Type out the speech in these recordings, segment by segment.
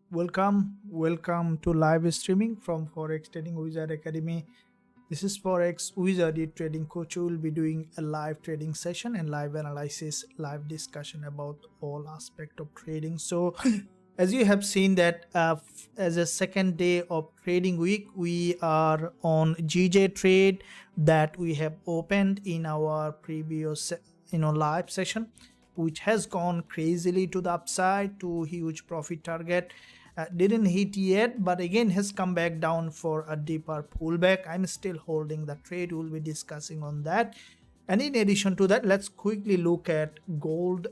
Welcome to live streaming from Forex Trading Wizard Academy. This is Forex Wizard, the trading coach who will be doing a live trading session and live analysis, live discussion about all aspect of trading. So as you have seen that as a second day of trading week, we are on GJ trade that we have opened in our previous live session, which has gone crazily to the upside to huge profit target. Didn't hit yet, but again has come back down for a deeper pullback. I'm still holding the trade. We'll be discussing on that. And in addition to that, let's quickly look at gold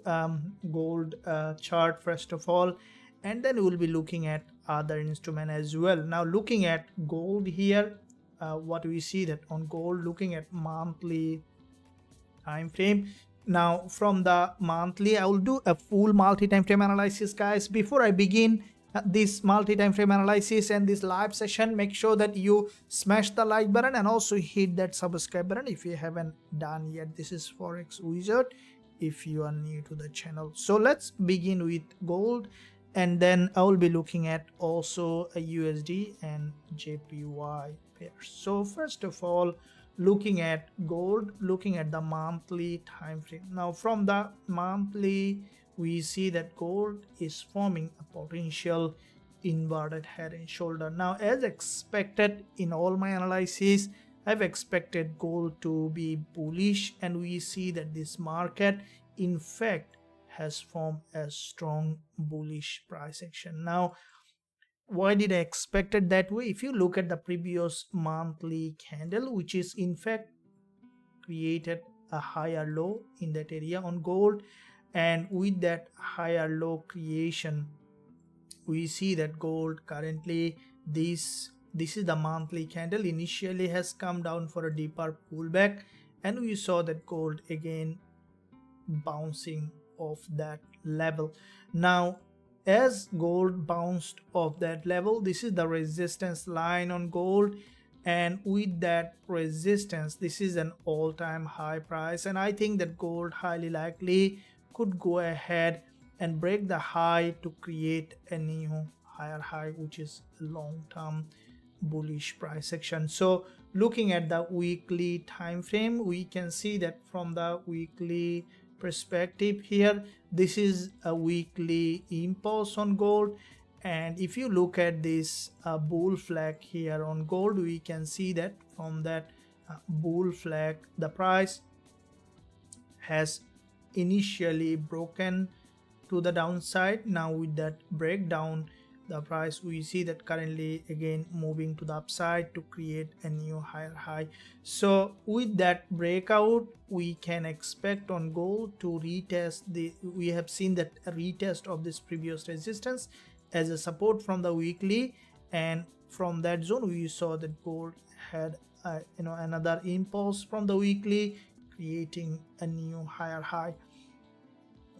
chart first of all, and then we'll be looking at other instrument as well. Now looking at gold here, what we see that on gold, looking at monthly time frame. Now from the monthly, I will do a full multi-time frame analysis, guys. Before I begin this multi-time frame analysis and this live session, make sure that you smash the like button and also hit that subscribe button if you haven't done yet. This is Forex Wizard if you are new to the channel. So let's begin with gold, and then I will be looking at also a USD and JPY pairs. So first of all, looking at gold, looking at the monthly time frame. Now from the monthly, we see that gold is forming a potential inverted head and shoulder. Now as expected in all my analysis, I've expected gold to be bullish, and we see that this market in fact has formed a strong bullish price action. Now why did I expect it that way? If you look at the previous monthly candle, which is in fact created a higher low in that area on gold, and with that higher low creation, we see that gold currently, this is the monthly candle, initially has come down for a deeper pullback, and we saw that gold again bouncing off that level. Now as gold bounced off that level, this is the resistance line on gold, and with that resistance, this is an all-time high price, and I think that gold highly likely could go ahead and break the high to create a new higher high, which is a long-term bullish price action. So looking at the weekly time frame, we can see that from the weekly perspective here, this is a weekly impulse on gold, and if you look at this bull flag here on gold, we can see that from that bull flag, the price has initially broken to the downside. Now with that breakdown, the price, we see that currently again moving to the upside to create a new higher high. So with that breakout, we can expect on gold to retest we have seen that a retest of this previous resistance as a support from the weekly, and from that zone we saw that gold had another impulse from the weekly, creating a new higher high.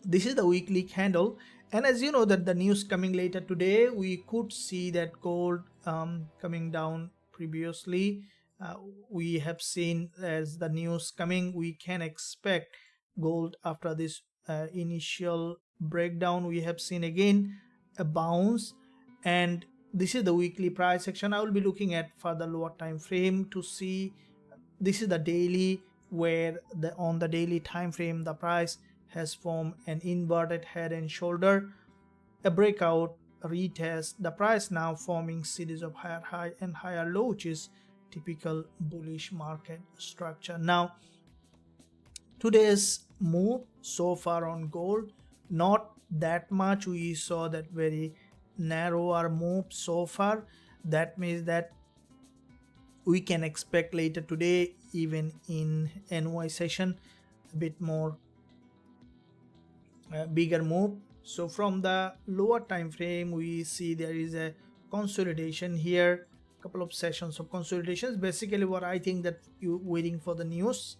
This is the weekly candle, and as you know that the news coming later today, we could see that gold coming down previously. We have seen as the news coming, we can expect gold after this initial breakdown. We have seen again a bounce, and this is the weekly price action. I will be looking at further lower time frame to see. This is the daily, where on the daily time frame the price has formed an inverted head and shoulder, a breakout, a retest, the price now forming series of higher high and higher low, which is typical bullish market structure. Now today's move so far on gold, not that much. We saw that very narrower move so far. That means that we can expect later today, even in NY session, a bit more bigger move. So from the lower time frame, we see there is a consolidation here, couple of sessions of consolidations. Basically what I think that you waiting for the news.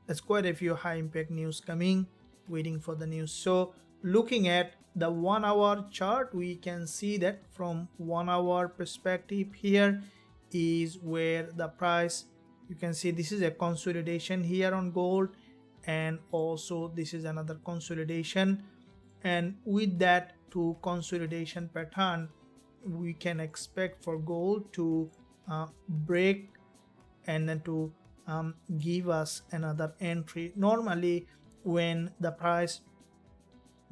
There's quite a few high impact news coming, waiting for the news. So looking at the 1 hour chart, we can see that from 1 hour perspective, here is where the price, you can see this is a consolidation here on gold, and also this is another consolidation, and with that two consolidation pattern, we can expect for gold to break and then to give us another entry. Normally when the price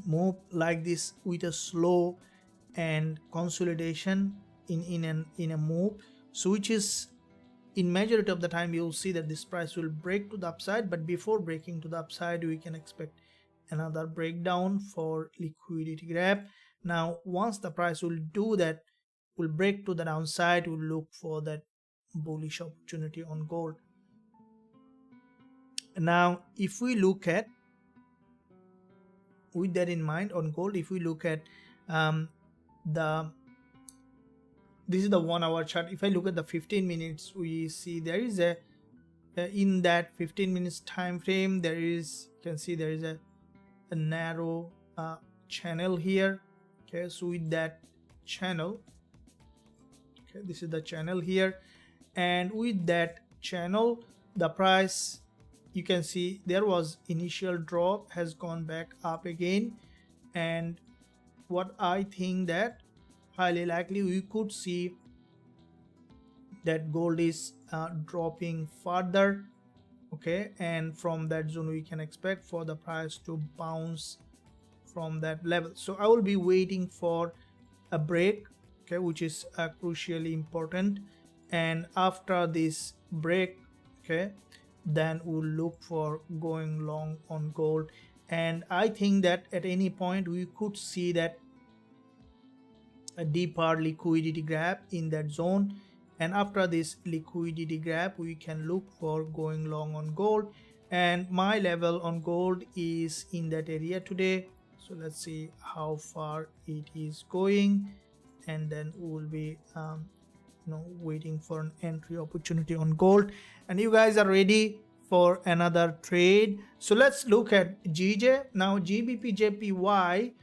move like this with a slow and consolidation in a move, so which is in majority of the time you'll see that this price will break to the upside, but before breaking to the upside we can expect another breakdown for liquidity grab. Now once the price will do that, will break to the downside, we'll look for that bullish opportunity on gold. Now if we look at, with that in mind on gold, if we look at this is the 1 hour chart. If I look at the 15 minutes, we see there is a in that 15 minutes time frame, there is, you can see there is a narrow channel here. Okay, so with that channel, okay, this is the channel here, and with that channel the price, you can see there was initial drop, has gone back up again, and what I think that highly likely we could see that gold is dropping further. Okay, and from that zone we can expect for the price to bounce from that level. So I will be waiting for a break, okay, which is crucially important, and after this break, okay, then we'll look for going long on gold. And I think that at any point we could see that a deeper liquidity grab in that zone, and after this liquidity grab we can look for going long on gold. And my level on gold is in that area today, so let's see how far it is going, and then we will be waiting for an entry opportunity on gold. And you guys are ready for another trade, so let's look at GJ. Now Gbpusd,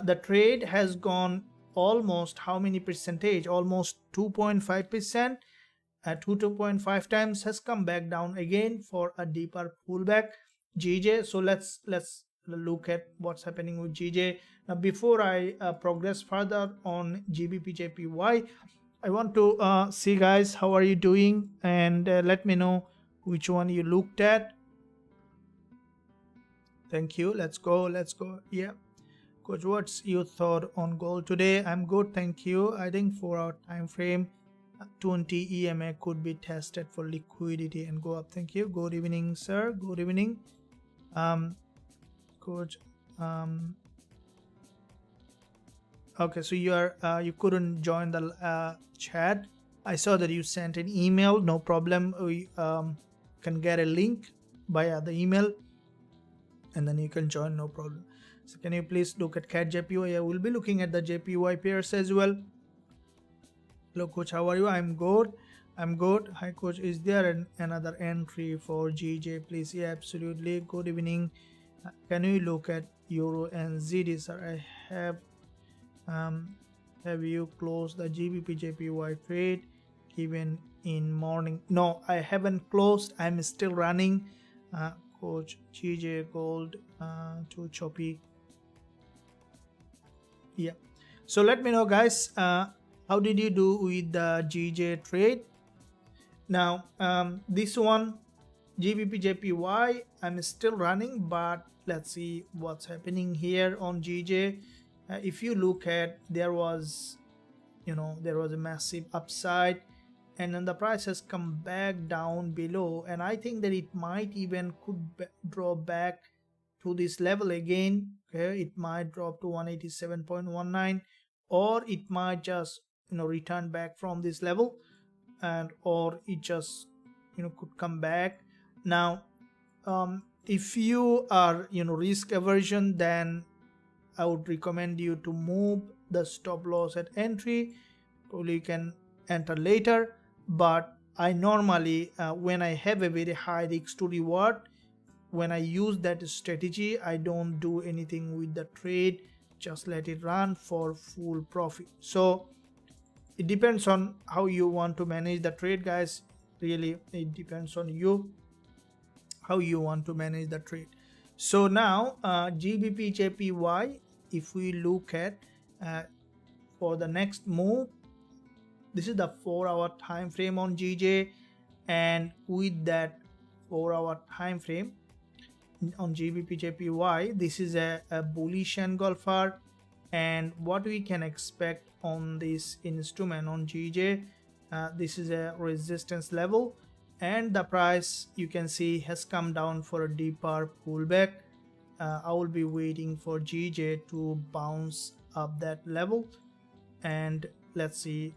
the trade has gone almost how many percentage, almost 2.5%, 2.5 times, has come back down again for a deeper pullback GJ. So let's look at what's happening with GJ. Now before I progress further on Gbpusd, I want to see guys, how are you doing, and let me know which one you looked at. Thank you. Let's go. Yeah, Coach, what's your thought on gold today? I'm good, thank you. I think for our time frame, 20 EMA could be tested for liquidity and go up. Thank you. Good evening, sir. Good evening, Coach. Okay, so you are you couldn't join the chat. I saw that you sent an email. No problem. We can get a link via the email, and then you can join. No problem. So can you please look at CAD-JPY? I will be looking at the JPY pairs as well. Hello coach, how are you? I'm good. Hi coach, is there another entry for GJ please? Yeah, absolutely. Good evening. Can you look at Euro and ZD, sir? I have you closed the GBP-JPY trade even in morning? No, I haven't closed. I'm still running. Coach, GJ gold too choppy. Yeah, so let me know guys, how did you do with the GJ trade? Now this one Gbp-JPY, I'm still running, but let's see what's happening here on GJ. If you look at, there was a massive upside, and then the price has come back down below, and I think that it might even could drop back to this level again. Okay, it might drop to 187.19, or it might just return back from this level, and or it just could come back. Now if you are risk aversion, then I would recommend you to move the stop loss at entry. Probably you can enter later, but I normally when I have a very high risk to reward, when I use that strategy, I don't do anything with the trade, just let it run for full profit. So it depends on how you want to manage the trade, guys. Really, it depends on you how you want to manage the trade. So now Gbp-JPY, if we look at for the next move. This is the 4-hour time frame on GJ, and with that 4-hour time frame on Gbpujpy, this is a bullish engulfer. And what we can expect on this instrument on GJ, this is a resistance level, and the price you can see has come down for a deeper pullback. I will be waiting for GJ to bounce up that level, and let's see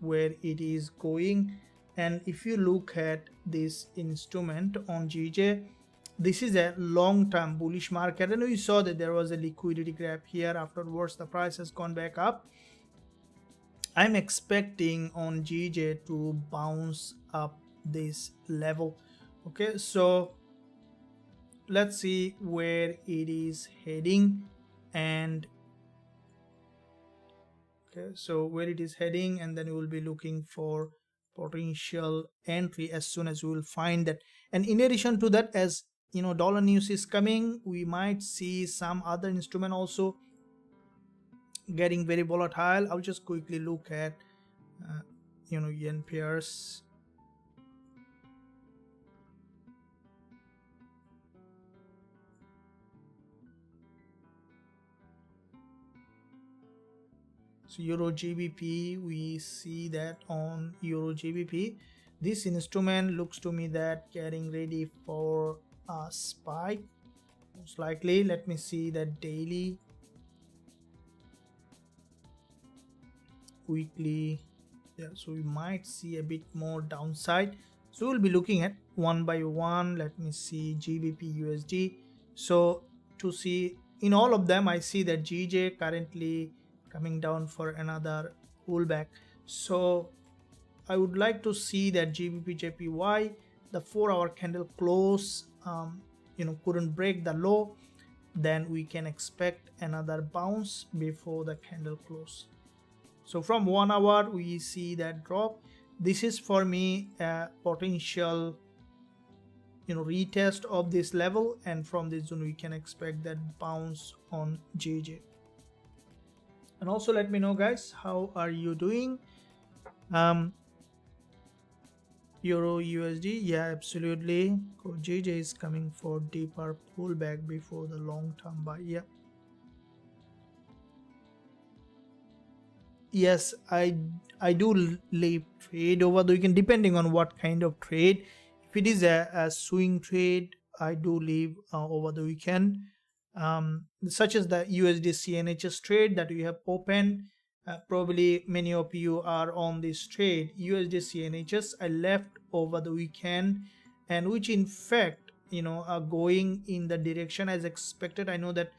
where it is going. And if you look at this instrument on GJ, this is a long-term bullish market, and we saw that there was a liquidity grab here. Afterwards the price has gone back up. I'm expecting on GJ to bounce up this level. Okay, so let's see where it is heading. And okay, so where it is heading, and then we will be looking for potential entry as soon as we will find that. And in addition to that, as you know, dollar news is coming, we might see some other instrument also getting very volatile. I'll just quickly look at yen pairs. So Euro GBP, we see that on Euro GBP, this instrument looks to me that getting ready for a spike most likely. Let me see that daily, weekly. Yeah, so we might see a bit more downside, so we'll be looking at one by one. Let me see GBP USD. So to see in all of them, I see that GJ currently coming down for another pullback. So I would like to see that Gbpujpy, the 4-hour candle close couldn't break the low, then we can expect another bounce before the candle close. So from 1 hour we see that drop. This is for me a potential retest of this level, and from this zone we can expect that bounce on JJ. And also let me know, guys, how are you doing? Euro USD, yeah, absolutely. JJ is coming for deeper pullback before the long-term buy. Yeah. Yes, I do leave trade over the weekend, depending on what kind of trade. If it is a swing trade, I do leave over the weekend, such as the USD NHS trade that we have opened. Probably many of you are on this trade. USD NHS I left over the weekend, and which in fact are going in the direction as expected. I know that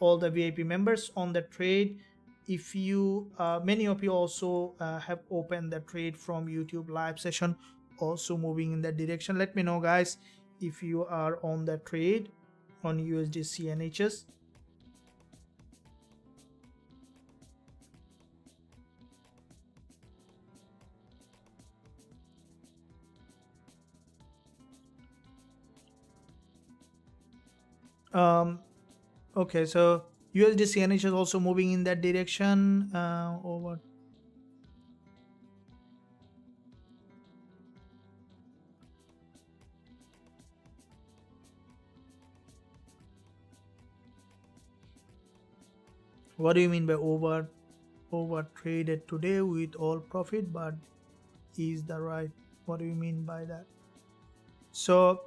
all the VIP members on the trade, if you many of you also have opened the trade from YouTube live session, also moving in that direction. Let me know, guys, if you are on the trade on USD NHS. Okay, so USD NHS is also moving in that direction. Over. What do you mean by over traded today with all profit, but is the right? What do you mean by that? So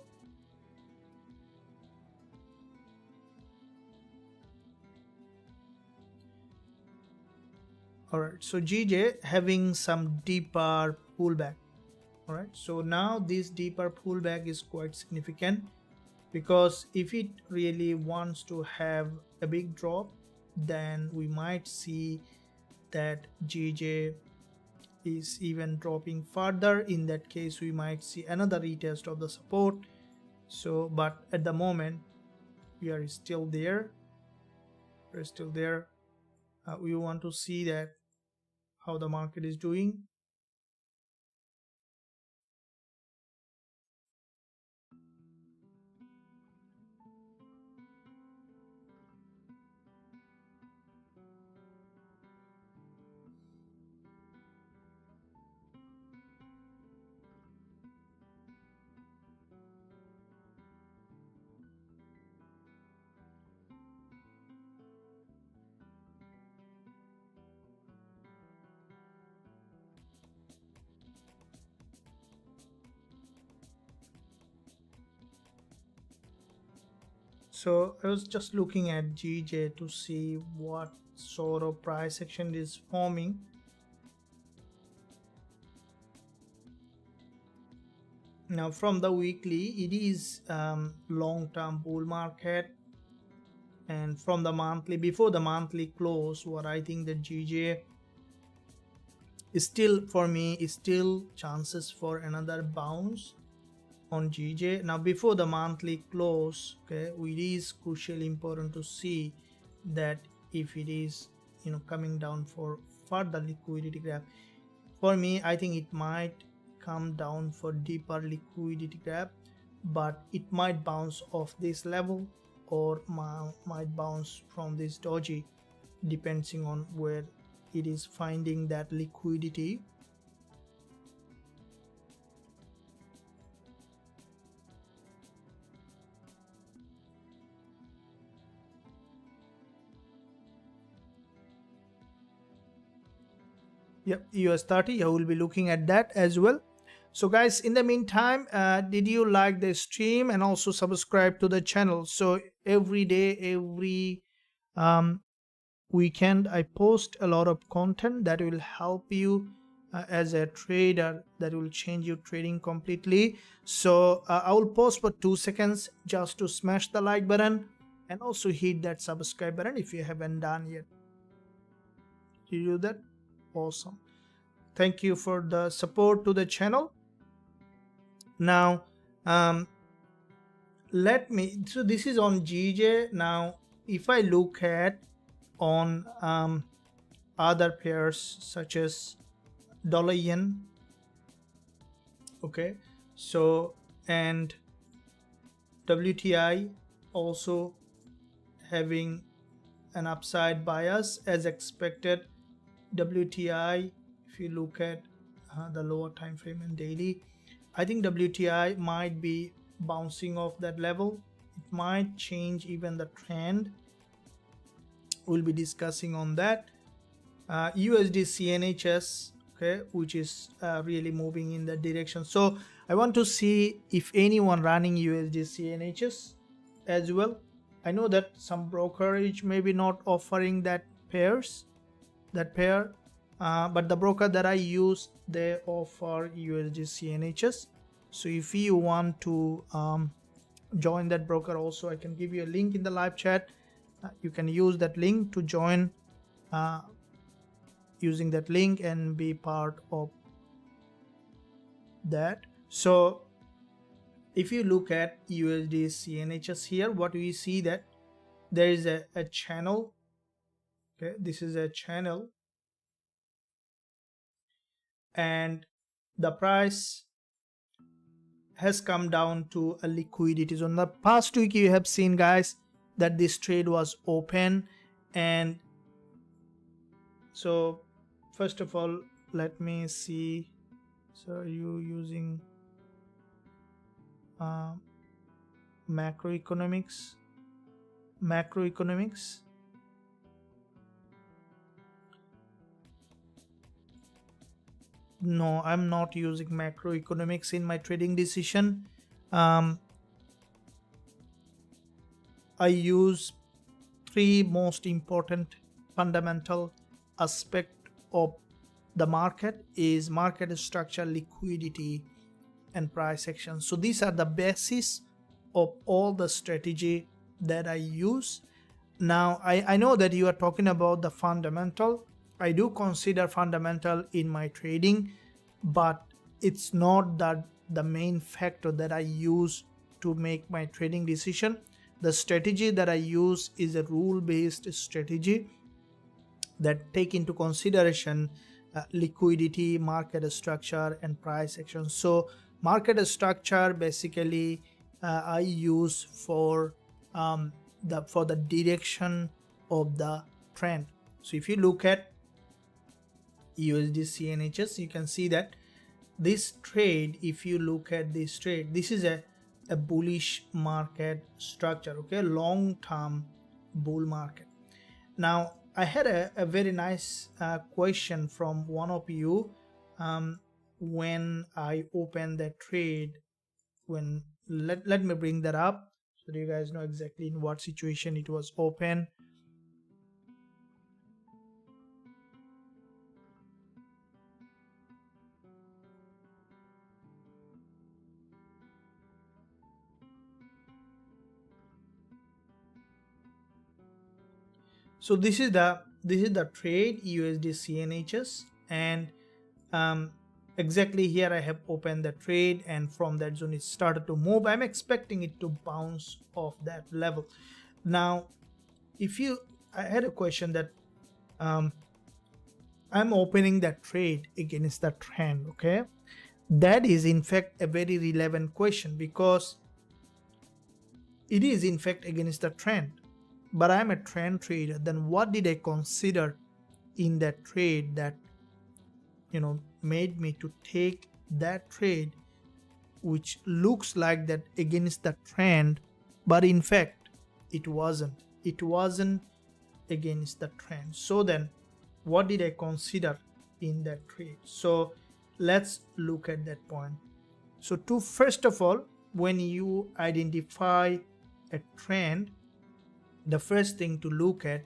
all right, so GJ having some deeper pullback. All right, so now this deeper pullback is quite significant, because if it really wants to have a big drop, then we might see that GJ is even dropping further. In that case, we might see another retest of the support. So but at the moment we are still there. We're still there. We want to see that how the market is doing. So I was just looking at GJ to see what sort of price action is forming. Now from the weekly, it is long-term bull market, and from the monthly, before the monthly close, what I think that GJ is still, for me, is still chances for another bounce on GJ. Now before the monthly close, okay, it is crucially important to see that if it is, you know, coming down for further liquidity grab. For me, I think it might come down for deeper liquidity grab, but it might bounce off this level or might bounce from this doji, depending on where it is finding that liquidity. Yep, US30, I will be looking at that as well. So guys, in the meantime, did you like the stream, and also subscribe to the channel? So every day, every weekend, I post a lot of content that will help you as a trader, that will change your trading completely. So I will pause for 2 seconds just to smash the like button, and also hit that subscribe button if you haven't done yet. Did you do that? Awesome. Thank you for the support to the channel. Now so this is on GJ. Now if I look at on other pairs such as dollar yen, okay, so, and WTI also having an upside bias as expected. WTI, if you look at the lower time frame and daily, I think WTI might be bouncing off that level. It might change even the trend. We'll be discussing on that. USD CNHS, okay, which is really moving in that direction. So I want to see if anyone running USD CNHS as well. I know that some brokerage maybe not offering that pair, but the broker that I use, they offer USD CNHS. So if you want to join that broker also, I can give you a link in the live chat. You can use that link to join, using that link and be part of that. So if you look at USD CNHS here, what we see that there is a channel. Okay, this is a channel, and the price has come down to a liquidity. So in the past week, you have seen, guys, that this trade was open. And so first of all, let me see. So are you using macroeconomics? No, I'm not using macroeconomics in my trading decision. I use 3 most important fundamental aspect of the market is market structure, liquidity, and price action. So these are the basis of all the strategy that I use. Now I know that you are talking about the fundamental. I do consider fundamental in my trading, but it's not that the main factor that I use to make my trading decision. The strategy that I use is a rule-based strategy that take into consideration liquidity, market structure, and price action. So market structure basically I use for the direction of the trend. So if you look at USD CNHS, you can see that this trade, if you look at this trade, this is a bullish market structure, okay, long-term bull market. Now I had a very nice question from one of you when I opened that trade. Let me bring that up. So do you guys know exactly in what situation it was open? So this is the trade USD CNHs, and exactly here I have opened the trade, and from that zone it started to move. I'm expecting it to bounce off that level. Now I had a question that I'm opening that trade against the trend. Okay, that is in fact a very relevant question, because it is in fact against the trend, but I'm a trend trader. Then what did I consider in that trade that made me to take that trade, which looks like that against the trend, but in fact it wasn't against the trend. So then what did I consider in that trade? So let's look at that point. So first of all, when you identify a trend, the first thing to look at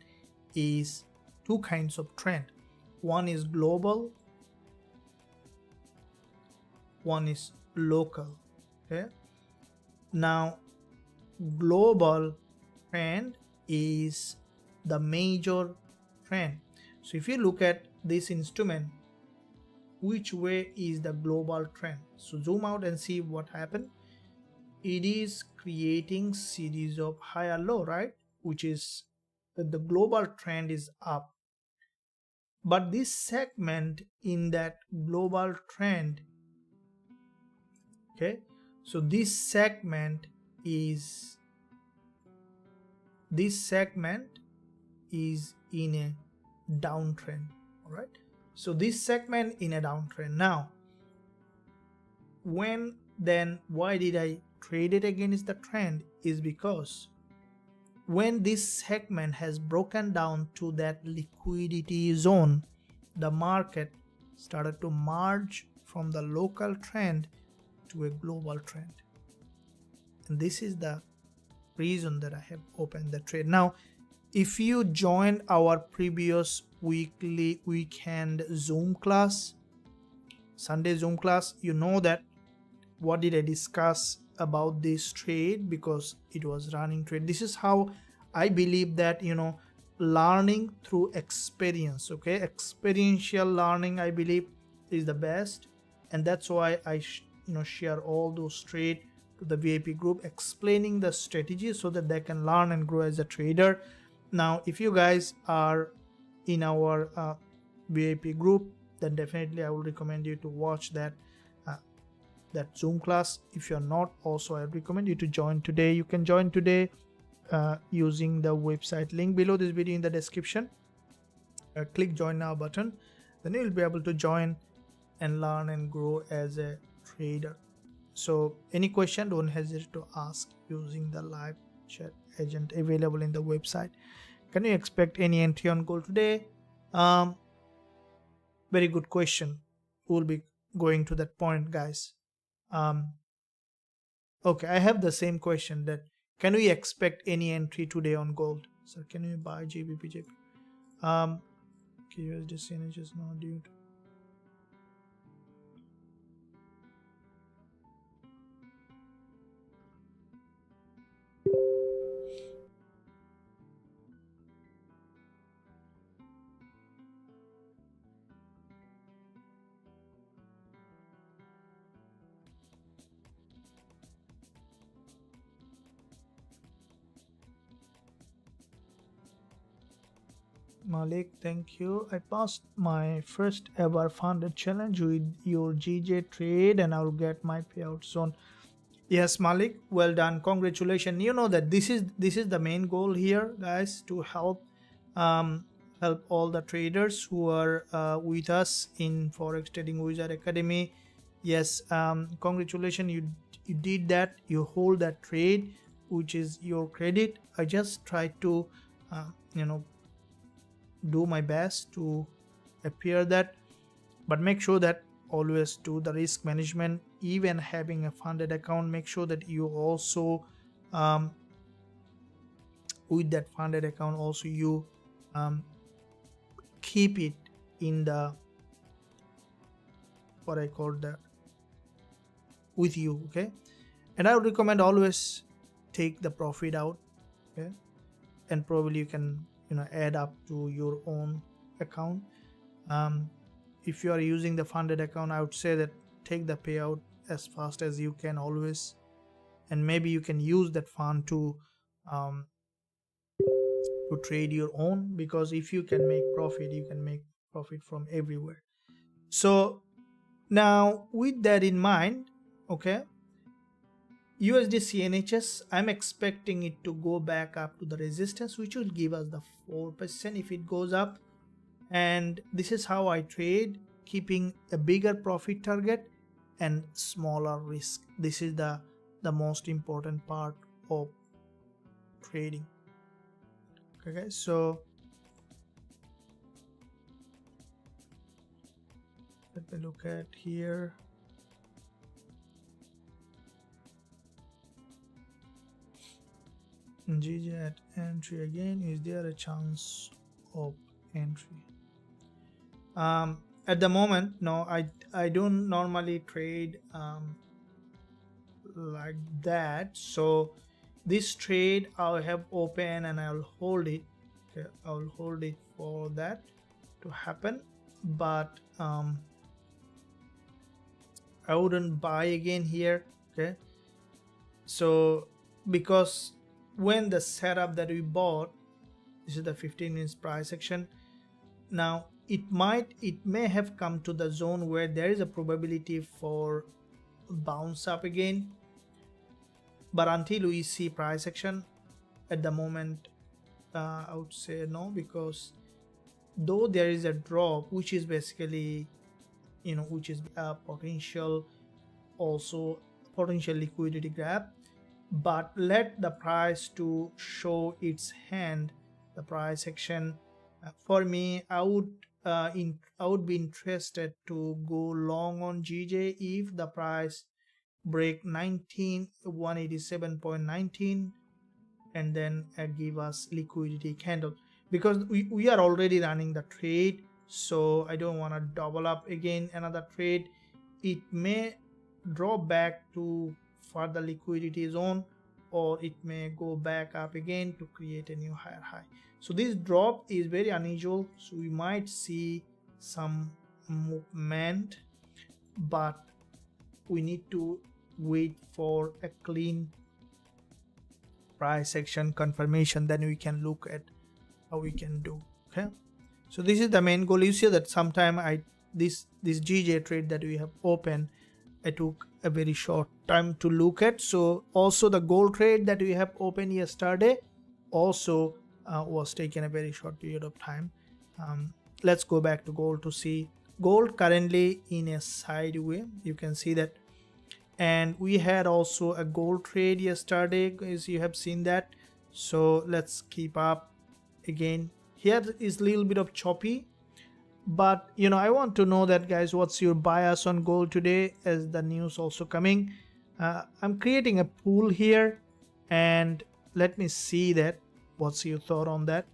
is two kinds of trend. One is global, one is local. Okay, now global trend is the major trend. So if you look at this instrument, which way is the global trend? So zoom out and see what happened. It is creating series of higher low, right? Which is that the global trend is up, but this segment in that global trend, okay, so this segment is in a downtrend. All right, so this segment in a downtrend. Now why did I trade it against the trend? Is because when this segment has broken down to that liquidity zone, the market started to merge from the local trend to a global trend, and this is the reason that I have opened the trade. Now if you joined our previous weekend Zoom class, Sunday Zoom class, you know that what did I discuss about this trade, because it was running trade. This is how I believe that learning through experience, okay, experiential learning, I believe, is the best, and that's why I share all those trade to the VIP group, explaining the strategy so that they can learn and grow as a trader. Now if you guys are in our VIP group, then definitely I will recommend you to watch that Zoom class. If you're not, also I recommend you to join today. You can join today using the website link below this video in the description. Click join now button, then you will be able to join and learn and grow as a trader. So any question, don't hesitate to ask using the live chat agent available in the website. Can you expect any entry on gold today? Very good question. We'll be going to that point, guys. Okay, I have the same question, that can we expect any entry today on gold? So can we buy Gbpusd? USD CNH is not due to. Malik, thank you. I passed my first ever funded challenge with your GJ trade, and I'll get my payout soon. Yes, Malik, well done. Congratulations. You know that this is the main goal here, guys, to help all the traders who are with us in Forex Trading Wizard Academy. Yes, congratulations. You did that. You hold that trade, which is your credit. I just try to do my best to appear that, but make sure that always do the risk management. Even having a funded account, make sure that you also with that funded account also you keep it in the what I call that with you. Okay, and I would recommend always take the profit out. Okay, and probably you can add up to your own account. If you are using the funded account, I would say that take the payout as fast as you can always, and maybe you can use that fund to trade your own, because if you can make profit, you can make profit from everywhere. So now with that in mind, okay, USD CNHS, I'm expecting it to go back up to the resistance, which will give us the 4% if it goes up. And this is how I trade, keeping a bigger profit target and smaller risk. This is the most important part of trading. Okay, so let me look at here. GJ at entry again. Is there a chance of entry? At the moment, no. I don't normally trade like that. So this trade I'll have open and I'll hold it. Okay, I'll hold it for that to happen, but I wouldn't buy again here. Okay, so because when the setup that we bought, this is the 15 minutes price action. Now it may have come to the zone where there is a probability for bounce up again, but until we see price action, at the moment I would say no, because though there is a drop, which is basically which is a potential liquidity grab, but let the price to show its hand, the price action. For me, I would be interested to go long on GJ if the price break 187.19 and then give us liquidity candle, because we are already running the trade, so I don't want to double up again another trade. It may drop back to further liquidity zone, or it may go back up again to create a new higher high. So this drop is very unusual, so we might see some movement, but we need to wait for a clean price action confirmation, then we can look at how we can do. Okay, so this is the main goal. You see that sometime this GJ trade that we have opened, I took a very short time to look at. So also the gold trade that we have opened yesterday also was taken a very short period of time. Let's go back to gold to see gold currently in a sideway. You can see that, and we had also a gold trade yesterday, as you have seen that. So let's keep up again. Here is a little bit of choppy, but I want to know that, guys, what's your bias on gold today, as the news also coming. I'm creating a pool here, and let me see that what's your thought on that.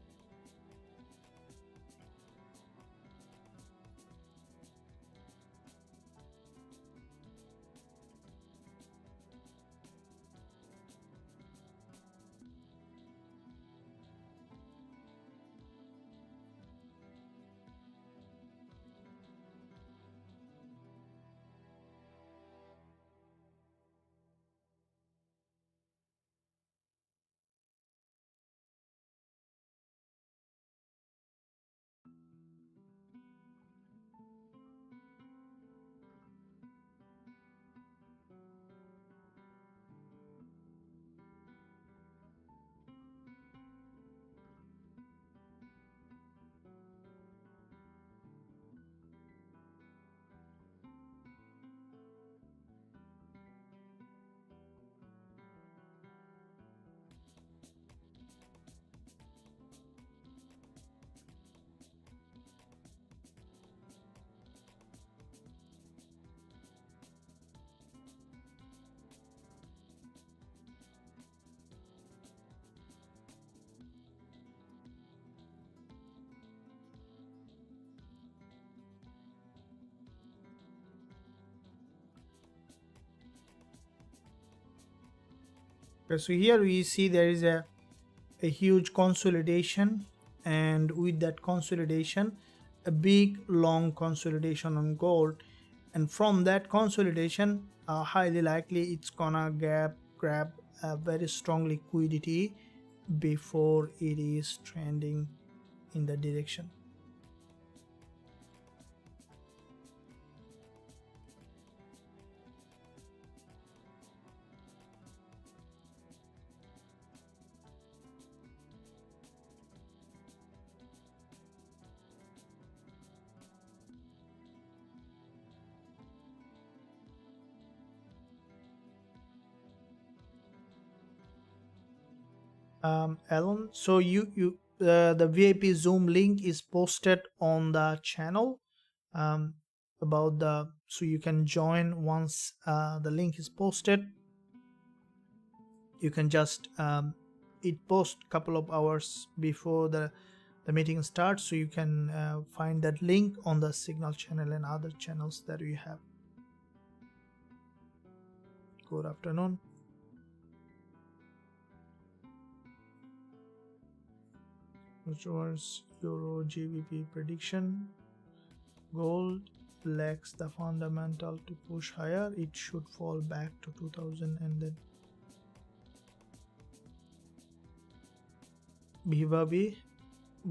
Okay, so here we see there is a huge consolidation, and with that consolidation, a big long consolidation on gold, and from that consolidation, highly likely it's gonna grab a very strong liquidity before it is trending in the direction. Alan, so the VIP Zoom link is posted on the channel, um, about the, so you can join once the link is posted. You can just it post couple of hours before the meeting starts, so you can find that link on the Signal channel and other channels that we have. Good afternoon. Which was Euro GBP prediction. Gold lacks the fundamental to push higher. It should fall back to 2000 and then Gbpusd.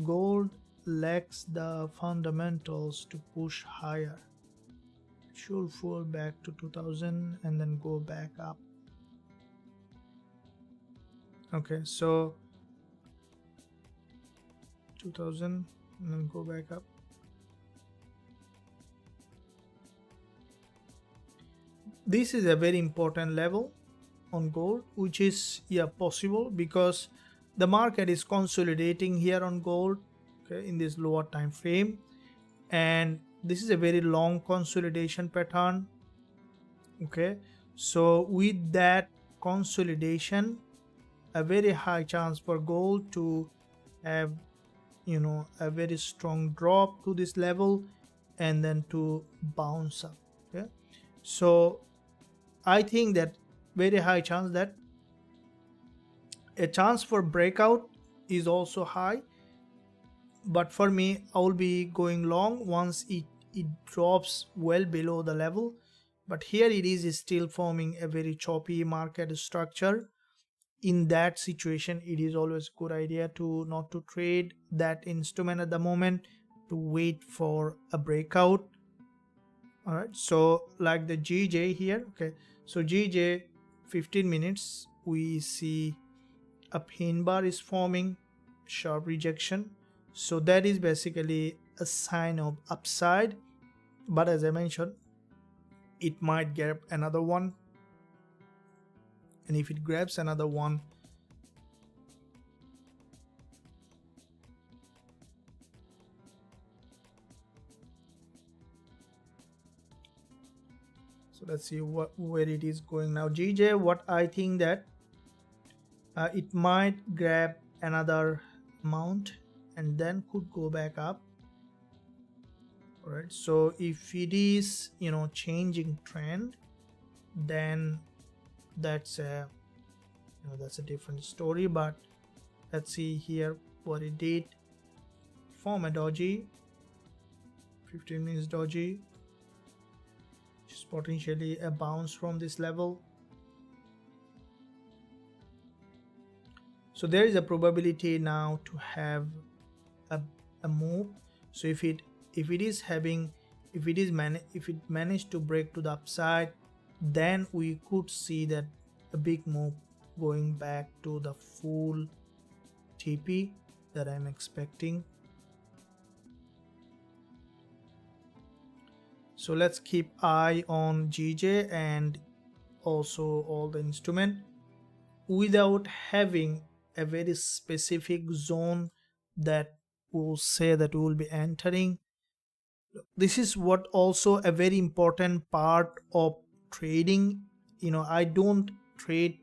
Gold lacks the fundamentals to push higher. It should fall back to 2000 and then go back up. Okay, so 2000 and then go back up. This is a very important level on gold, which is possible because the market is consolidating here on gold, okay, in this lower time frame, and this is a very long consolidation pattern. Okay, so with that consolidation, a very high chance for gold to have a very strong drop to this level and then to bounce up. Okay, so I think that very high chance that a chance for breakout is also high, but for me I will be going long once it drops well below the level. But here it is still forming a very choppy market structure. In that situation, it is always a good idea to not to trade that instrument at the moment, to wait for a breakout. All right, so like the GJ here, okay, so GJ 15 minutes, we see a pin bar is forming, sharp rejection, so that is basically a sign of upside. But as I mentioned, it might grab another one, and if it grabs another one, so let's see where it is going now. GJ, what I think that it might grab another amount and then could go back up. All right, so if it is changing trend, then that's a that's a different story. But let's see here what it did. Form a doji, 15 minutes doji, which is potentially a bounce from this level. So there is a probability now to have a move. So if it managed to break to the upside, then we could see that a big move going back to the full TP that I'm expecting. So let's keep eye on GJ and also all the instrument without having a very specific zone that will say that we will be entering. This is what also a very important part of trading. I don't trade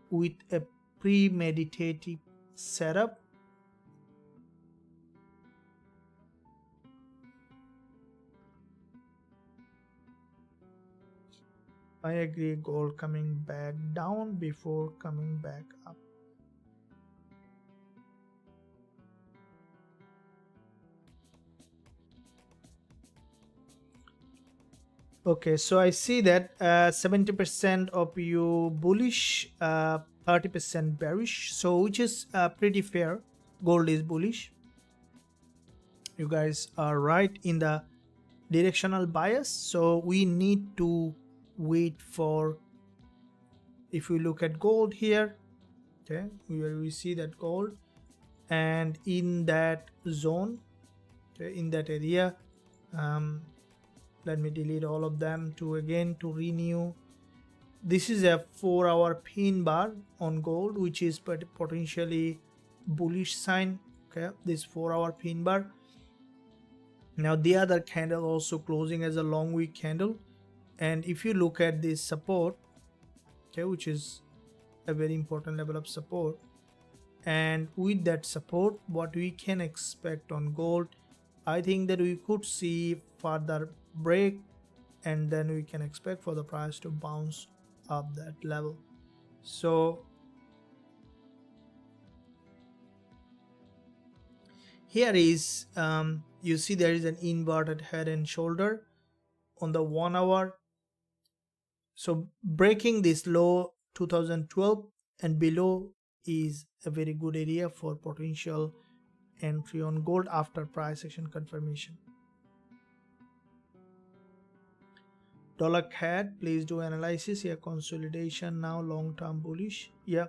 with a premeditated setup. I agree, gold coming back down before coming back up. Okay, so I see that 70% of you bullish, 30% bearish, so which is pretty fair. Gold is bullish. You guys are right in the directional bias, so we need to wait for, if we look at gold here, okay, we see that gold, and in that zone, okay, in that area, let me delete all of them to renew. This is a 4-hour pin bar on gold, which is potentially bullish sign. Okay, this 4-hour pin bar. Now the other candle also closing as a long wick candle, and if you look at this support, okay, which is a very important level of support, and with that support, what we can expect on gold, I think that we could see further break, and then we can expect for the price to bounce up that level. So here is you see there is an inverted head and shoulder on the 1 hour. So breaking this low 2012 and below is a very good area for potential entry on gold after price action confirmation. Dollar CAD, please do analysis here. Consolidation now, long term bullish. Yeah,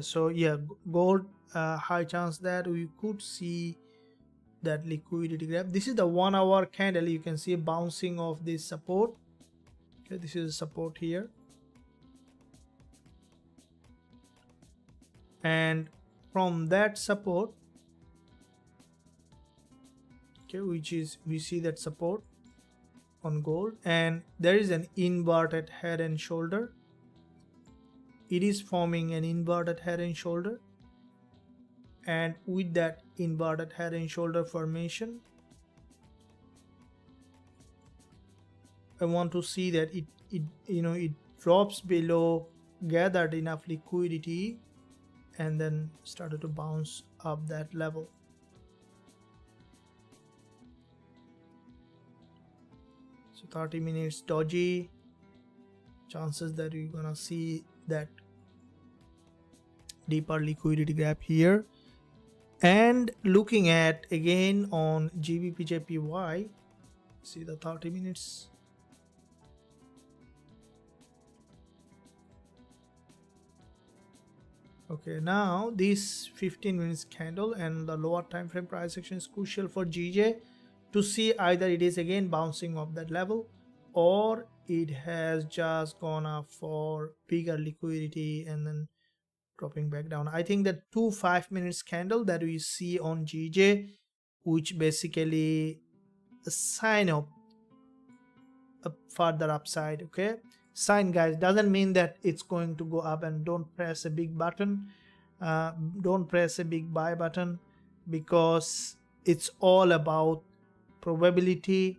so yeah, gold, high chance that we could see that liquidity grab. This is the 1 hour candle. You can see bouncing of this support. Okay, this is support here, and from that support, okay, which is, we see that support on gold, and there is an inverted head and shoulder. It is forming an inverted head and shoulder, and with that inverted head and shoulder formation, I want to see that it drops below, gathered enough liquidity, and then started to bounce up that level. So 30 minutes doji, chances that you're gonna see that deeper liquidity gap here. And looking at again on Gbpusd, see the 30 minutes. Okay, now this 15 minutes candle and the lower time frame price action is crucial for GJ to see either it is again bouncing off that level, or it has just gone up for bigger liquidity and then dropping back down. I think that 2 5 minutes candle that we see on GJ, which basically a sign of a further upside. Okay, sign, guys, doesn't mean that it's going to go up, and don't press a big button, don't press a big buy button, because it's all about probability,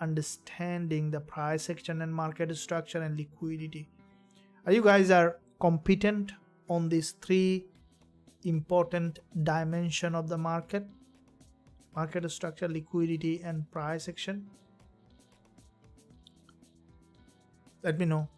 understanding the price action and market structure and liquidity. You guys are competent on these 3 important dimension of the market structure, liquidity, and price action? Let me know.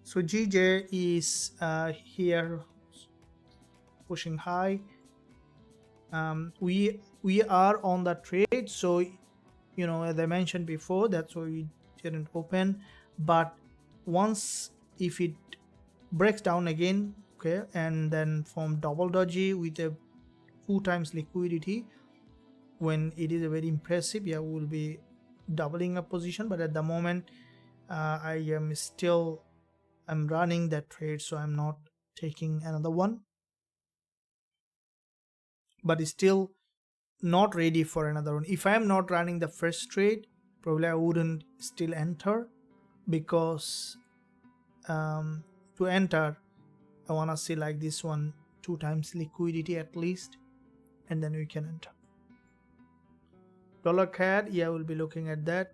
So GJ is here pushing high. We are on the trade, so as I mentioned before, that's why we didn't open. But once, if it breaks down again, okay, and then form double doji with a 2 times liquidity, when it is a very impressive, yeah, we will be doubling a position. But at the moment I'm running that trade, so I'm not taking another one, but still not ready for another one. If I'm not running the first trade, probably I wouldn't still enter, because to enter I want to see like this one, 2 times liquidity at least, and then we can enter. Dollar CAD, yeah, we'll be looking at that.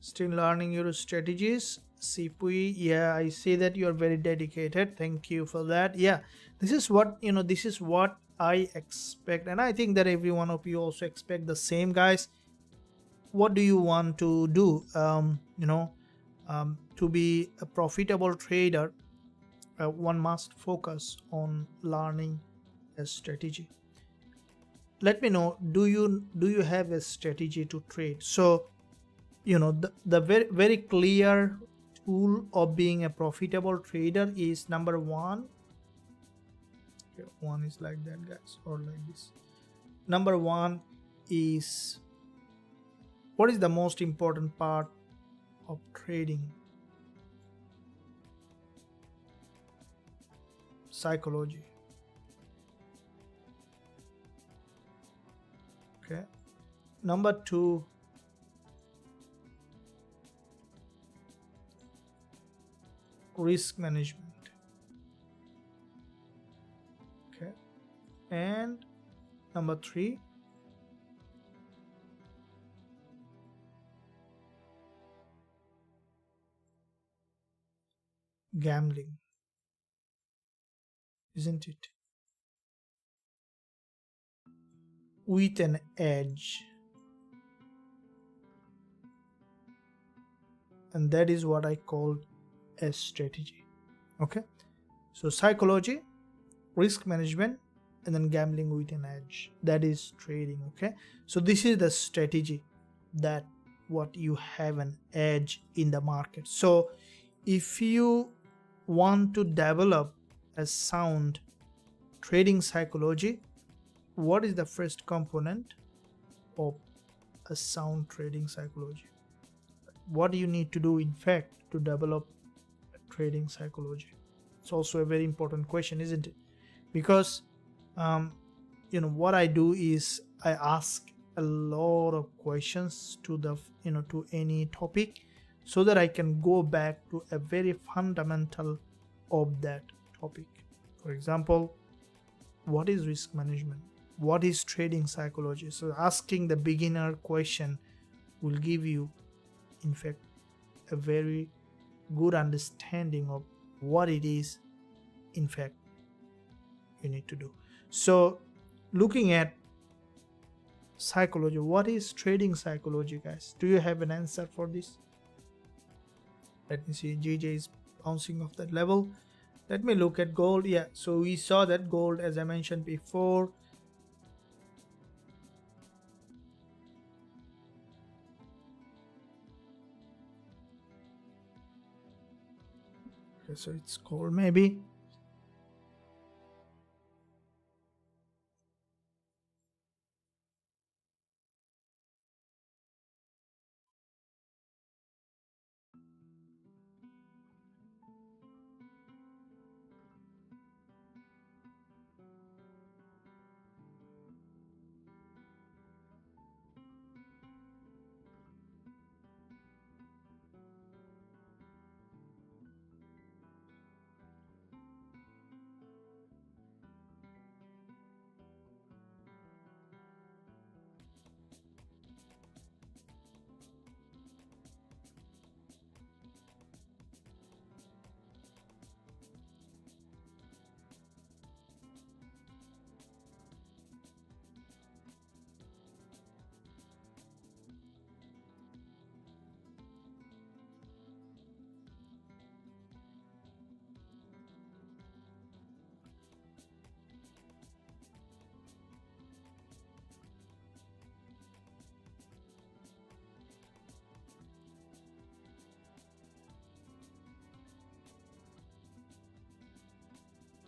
Still learning your strategies. Gbpusd, yeah, I see that you're very dedicated. Thank you for that. Yeah, this is what, this is what I expect, and I think that every one of you also expect the same, guys. What do you want to do? To be a profitable trader, one must focus on learning a strategy. Let me know, do you have a strategy to trade? So the very clear tool of being a profitable trader is number one. Okay, one is like that, guys, or like this. Number one is, what is the most important part of trading? Psychology. Okay. Number two, risk management. Okay. And number three, gambling, isn't it? With an edge. And that is what I call a strategy. Okay, so psychology, risk management, and then gambling with an edge. That is trading. Okay, so this is the strategy, that what you have an edge in the market. So if you want to develop a sound trading psychology, what is the first component of a sound trading psychology? What do you need to do, in fact, to develop a trading psychology? It's also a very important question, isn't it? Because what I do is I ask a lot of questions to the to any topic, so that I can go back to a very fundamental of that topic. For example, what is risk management? What is trading psychology? So asking the beginner question will give you, in fact, a very good understanding of what it is, in fact, you need to do. So looking at psychology, what is trading psychology, guys? Do you have an answer for this? Let me see. GJ is bouncing off that level. Let me look at gold. Yeah, so we saw that gold, as I mentioned before, okay, so it's gold maybe.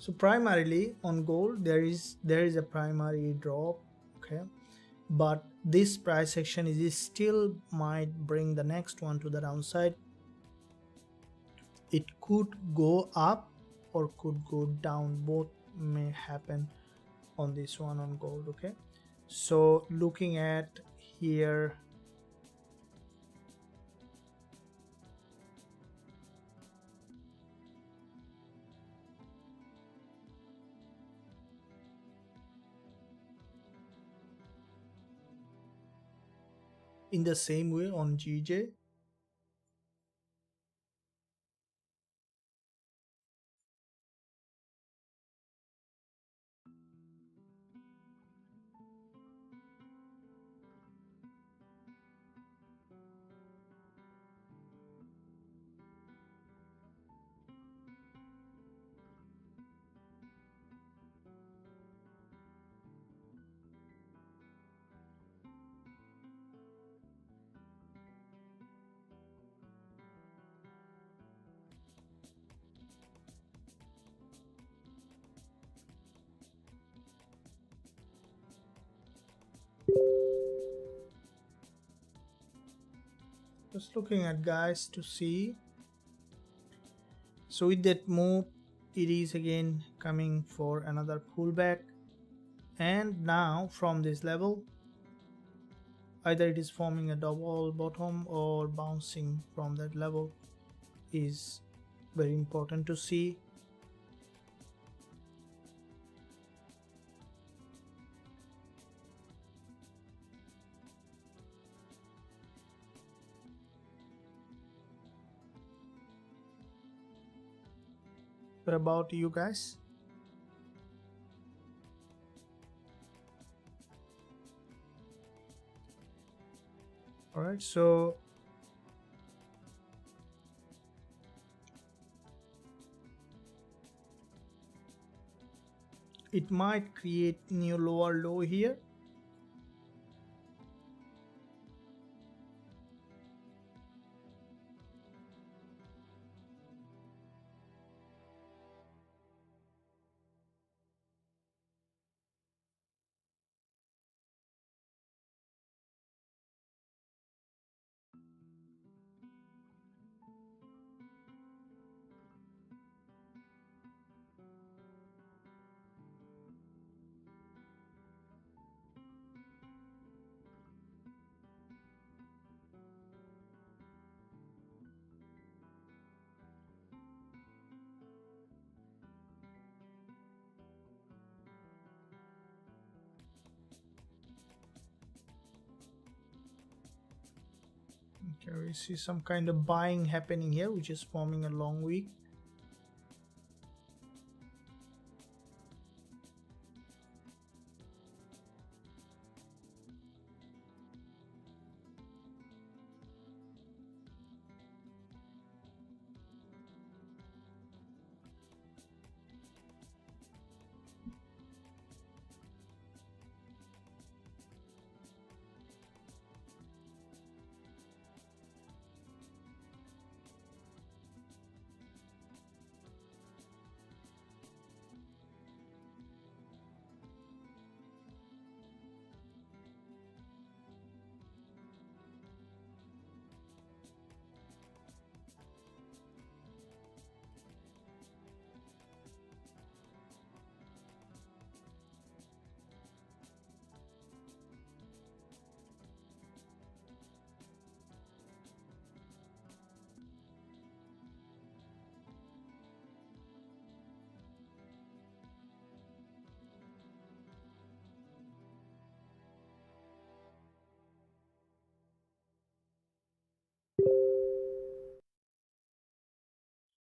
So primarily on gold there is a primary drop, okay, but this price action is still might bring the next one to the downside. It could go up or could go down, both may happen on this one on gold. Okay, so looking at here, in the same way on GJ, just looking at guys to see. So with that move, it is again coming for another pullback, and now from this level either it is forming a double bottom or bouncing from that level is very important to see. What about you guys? All right, so it might create new lower low here. Okay, we see some kind of buying happening here, which is forming a long wick.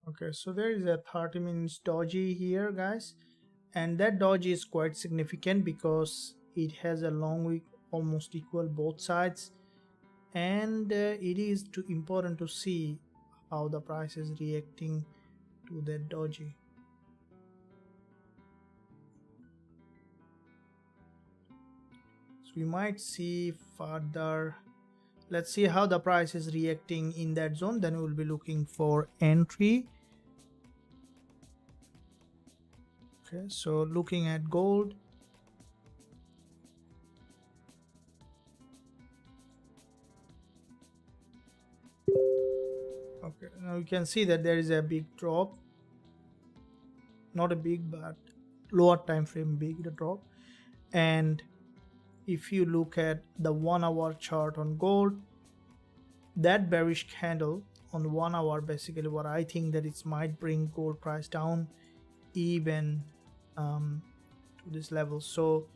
Okay, so there is a 30 minutes doji here guys, and that doji is quite significant because it has a long wick almost equal both sides, and it is too important to see how the price is reacting to that doji. So we might see further. Let's see how the price is reacting in that zone, then we will be looking for entry. Okay, so looking at gold, okay, now you can see that there is a big drop, not a big but lower time frame big drop. And if you look at the 1 hour chart on gold, that bearish candle on 1 hour, basically what I think that it might bring gold price down even to this level. So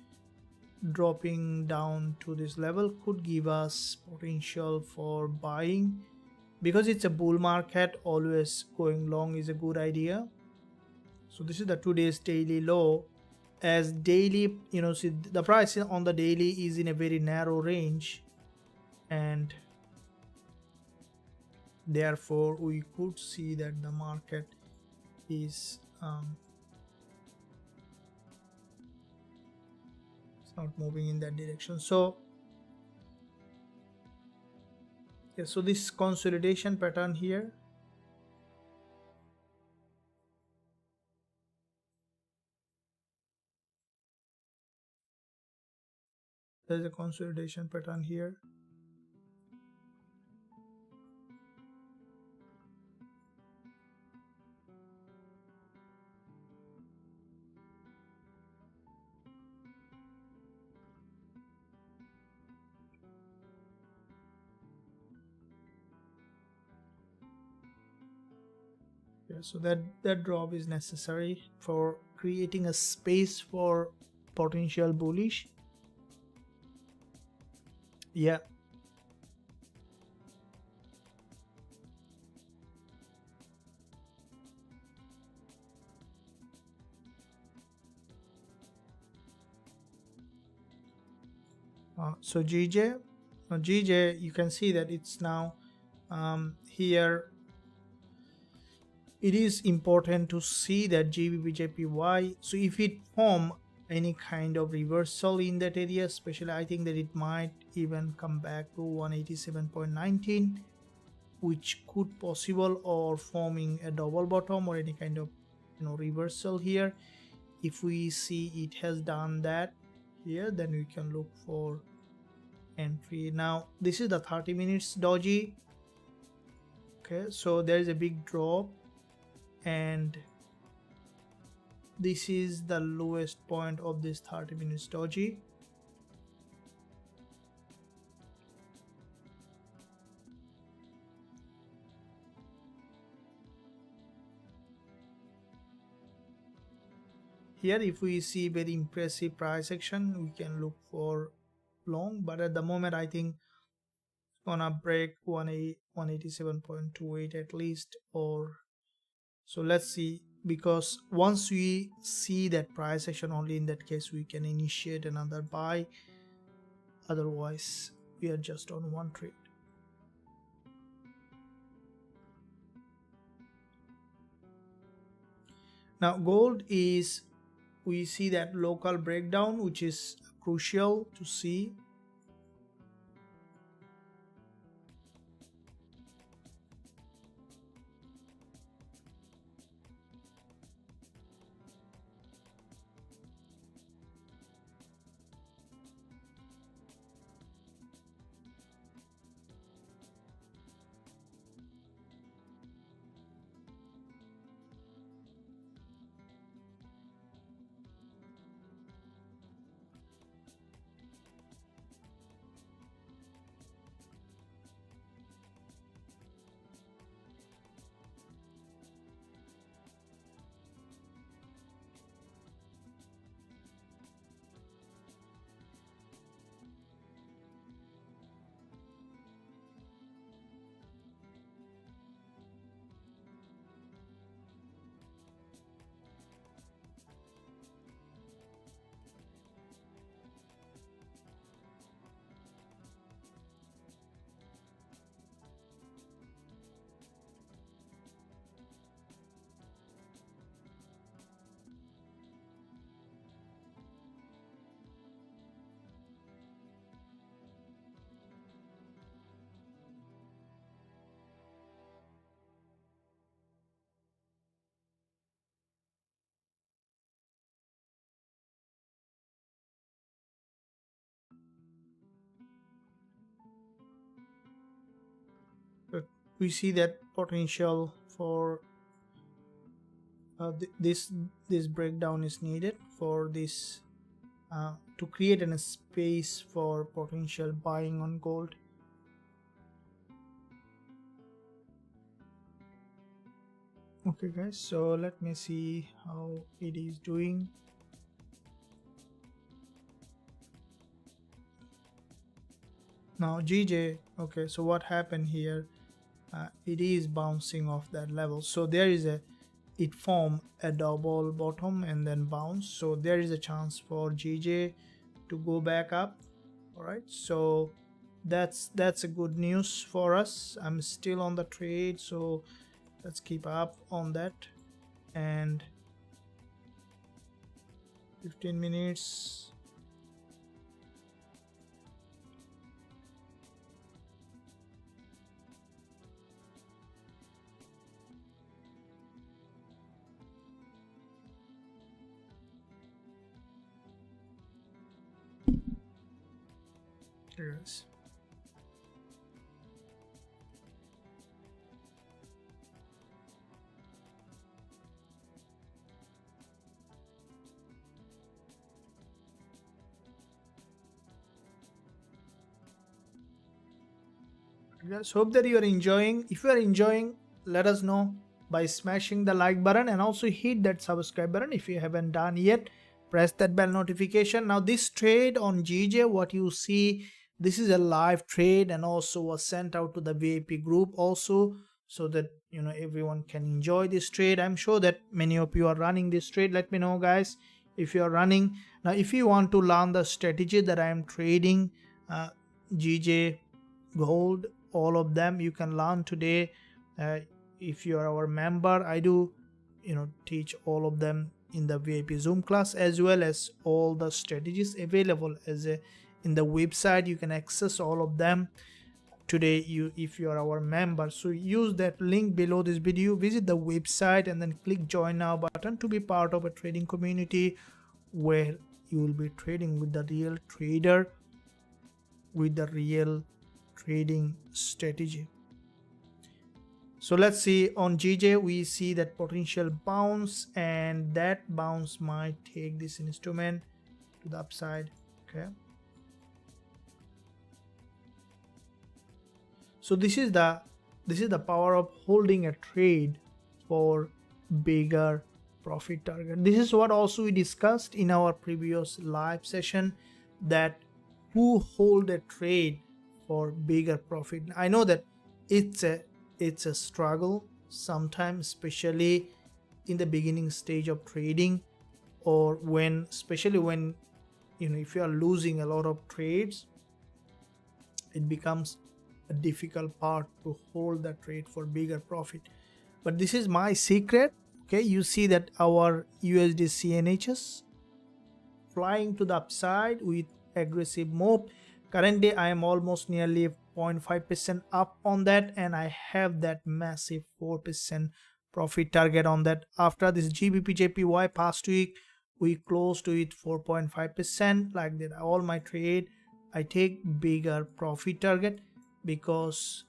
dropping down to this level could give us potential for buying, because it's a bull market, always going long is a good idea. So this is the today's daily low. As daily, you know, see the price on the daily is in a very narrow range, and therefore we could see that the market is it's not moving in that direction. So yeah, so this consolidation pattern here, there's a consolidation pattern here. Yeah, so that drop is necessary for creating a space for potential bullish. Yeah, so GJ, you can see that it's now here. It is important to see that GBPJPY, so if it form any kind of reversal in that area, especially I think that it might even come back to 187.19, which could possible, or forming a double bottom or any kind of, you know, reversal here. If we see it has done that here, then we can look for entry. Now this is the 30 minutes doji. Okay, so there is a big drop, and this is the lowest point of this 30 minutes doji. Here if we see very impressive price action, we can look for long, but at the moment I think it's gonna break 187.28 at least, or so let's see, because once we see that price action, only in that case we can initiate another buy, otherwise we are just on one trade. Now gold is, we see that local breakdown, which is crucial to see. we see that potential for this breakdown is needed for this to create a space for potential buying on gold. Okay guys, so let me see how it is doing. Now GJ, okay, so what happened here, it is bouncing off that level, so there is it formed a double bottom and then bounce, so there is a chance for GJ to go back up. All right, so that's a good news for us. I'm still on the trade, so let's keep up on that. And 15 minutes. Yes. Guys, hope that you are enjoying. If you are enjoying, let us know by smashing the like button, and also hit that subscribe button if you haven't done yet. Press that bell notification. Now this trade on GJ, what you see, this is a live trade and also was sent out to the VIP group also, so that everyone can enjoy this trade. I'm sure that many of you are running this trade. Let me know guys if you are running. Now if you want to learn the strategy that I am trading, GJ, gold, all of them you can learn today. If you are our member, I do teach all of them in the VIP Zoom class, as well as all the strategies available as in the website. You can access all of them today if you are our member. So use that link below this video, visit the website and then click join now button to be part of a trading community where you will be trading with the real trader with the real trading strategy. So let's see, on GJ we see that potential bounce, and that bounce might take this instrument to the upside. Okay, so this is the power of holding a trade for bigger profit target. This is what also we discussed in our previous live session, that who hold a trade for bigger profit. I know that it's a struggle sometimes, especially in the beginning stage of trading, or especially when if you are losing a lot of trades, it becomes a difficult part to hold the trade for bigger profit. But this is my secret. Okay, you see that our USD CNHs flying to the upside with aggressive move. Currently I am almost nearly 0.5% up on that, and I have that massive 4% profit target on that. After this Gbpusd past week, we closed to it 4.5%, like that. All my trade I take bigger profit target, because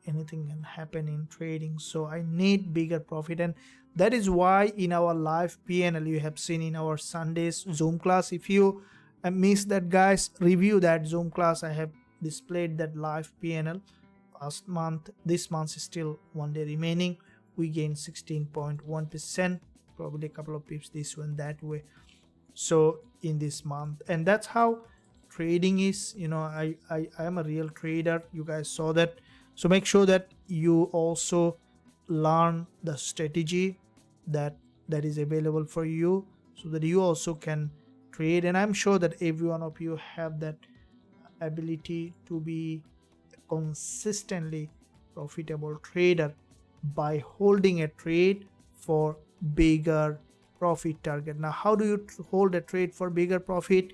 anything can happen in trading, so I need bigger profit. And that is why in our live PNL you have seen in our Sundays Zoom class, if you missed that guys, review that Zoom class. I have displayed that live PNL last month. This month is still 1 day remaining. We gained 16.1%, probably a couple of pips this one that way, so in this month. And that's how trading is. I am a real trader, you guys saw that. So make sure that you also learn the strategy that is available for you, so that you also can trade. And I'm sure that every one of you have that ability to be a consistently profitable trader by holding a trade for bigger profit target. Now how do you hold a trade for bigger profit?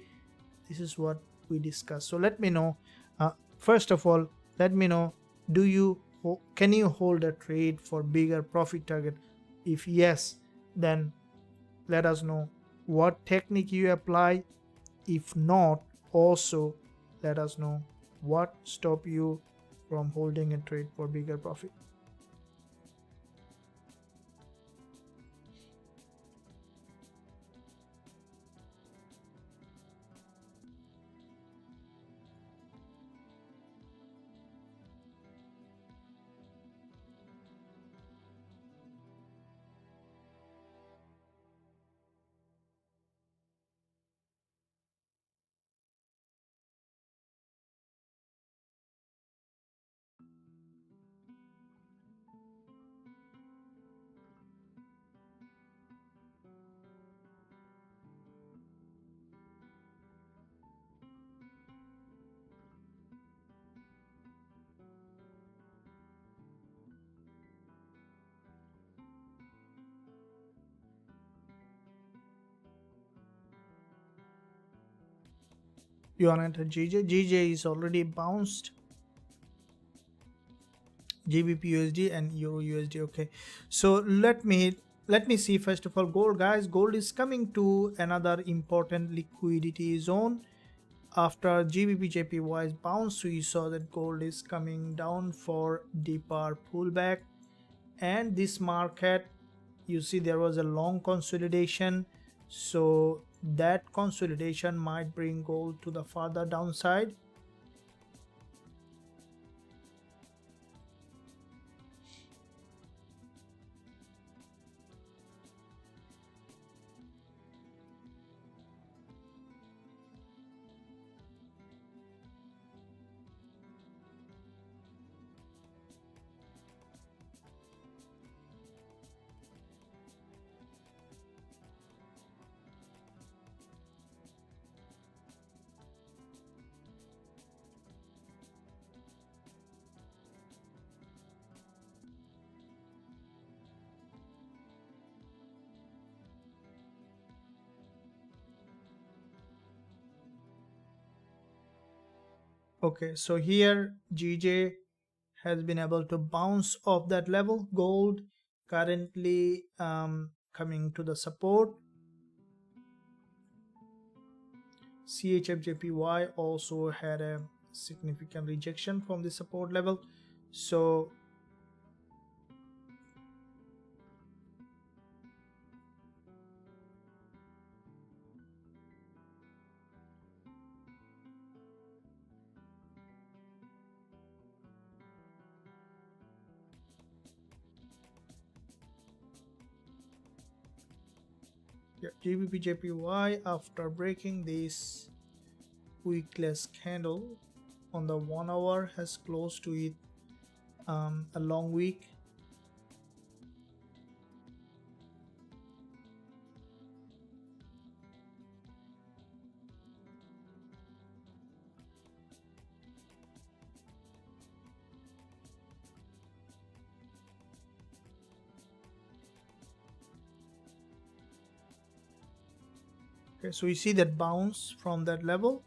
This is what we discussed. So let me know, first of all, let me know, can you hold a trade for bigger profit target? If yes, then let us know what technique you apply. If not, also let us know what stop you from holding a trade for bigger profit. You want to enter GJ? GJ is already bounced. Gbpusd and Eurusd. Okay, so let me see first of all gold, guys. Gold is coming to another important liquidity zone. After Gbpjpy's bounce, we saw that gold is coming down for deeper pullback, and this market, you see there was a long consolidation, so that consolidation might bring gold to the further downside. Okay, so here GJ has been able to bounce off that level. Gold currently coming to the support. CHFJPY also had a significant rejection from the support level, so yeah, GBPJPY after breaking this wickless candle on the 1 hour has close to it a long wick. Okay, so you see that bounce from that level,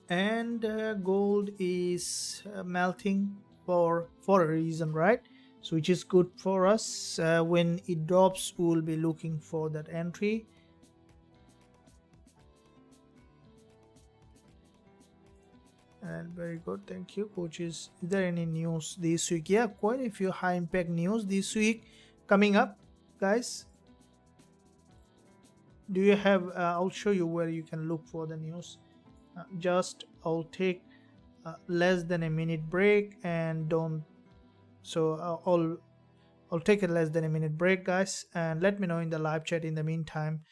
and gold is melting for a reason, right? So which is good for us. When it drops, we will be looking for that entry. And very good, thank you, coach. Is there any news this week? Yeah, quite a few high impact news this week coming up, guys. Do you have I'll show you where you can look for the news. Just I'll take less than a minute break, and don't so I'll take a less than a minute break, guys, and let me know in the live chat in the meantime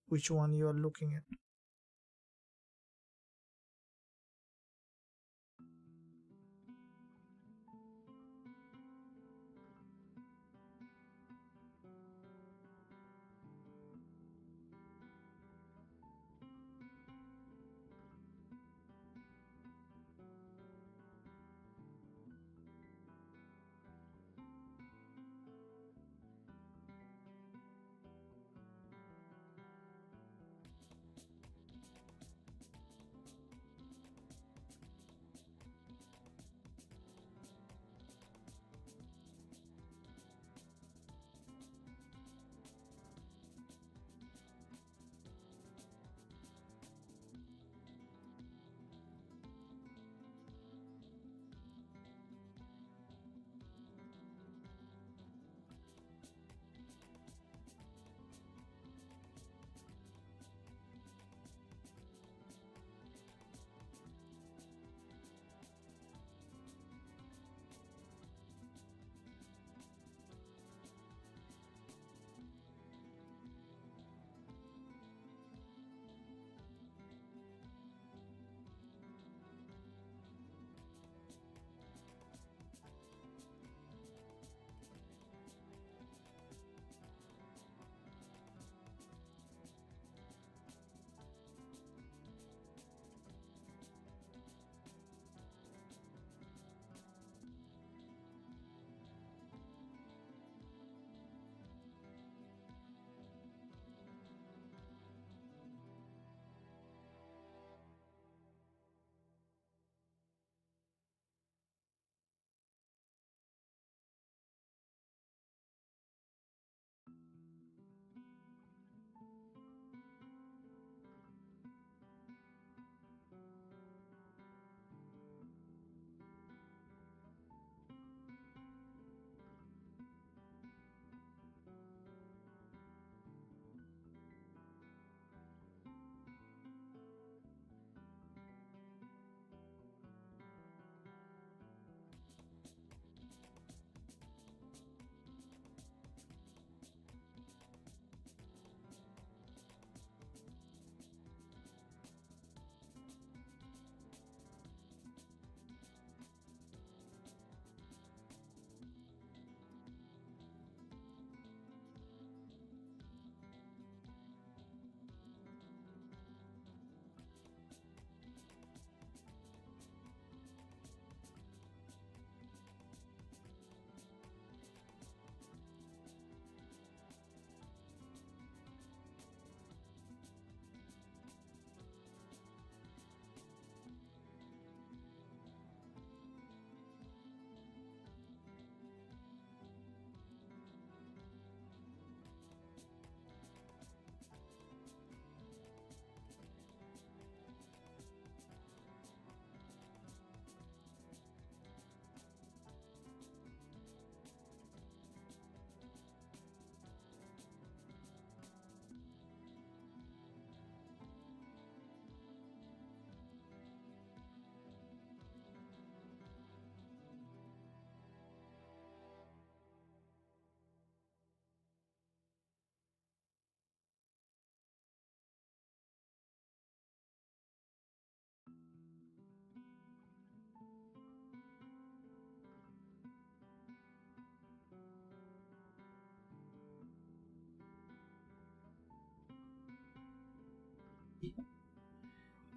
which one you are looking at.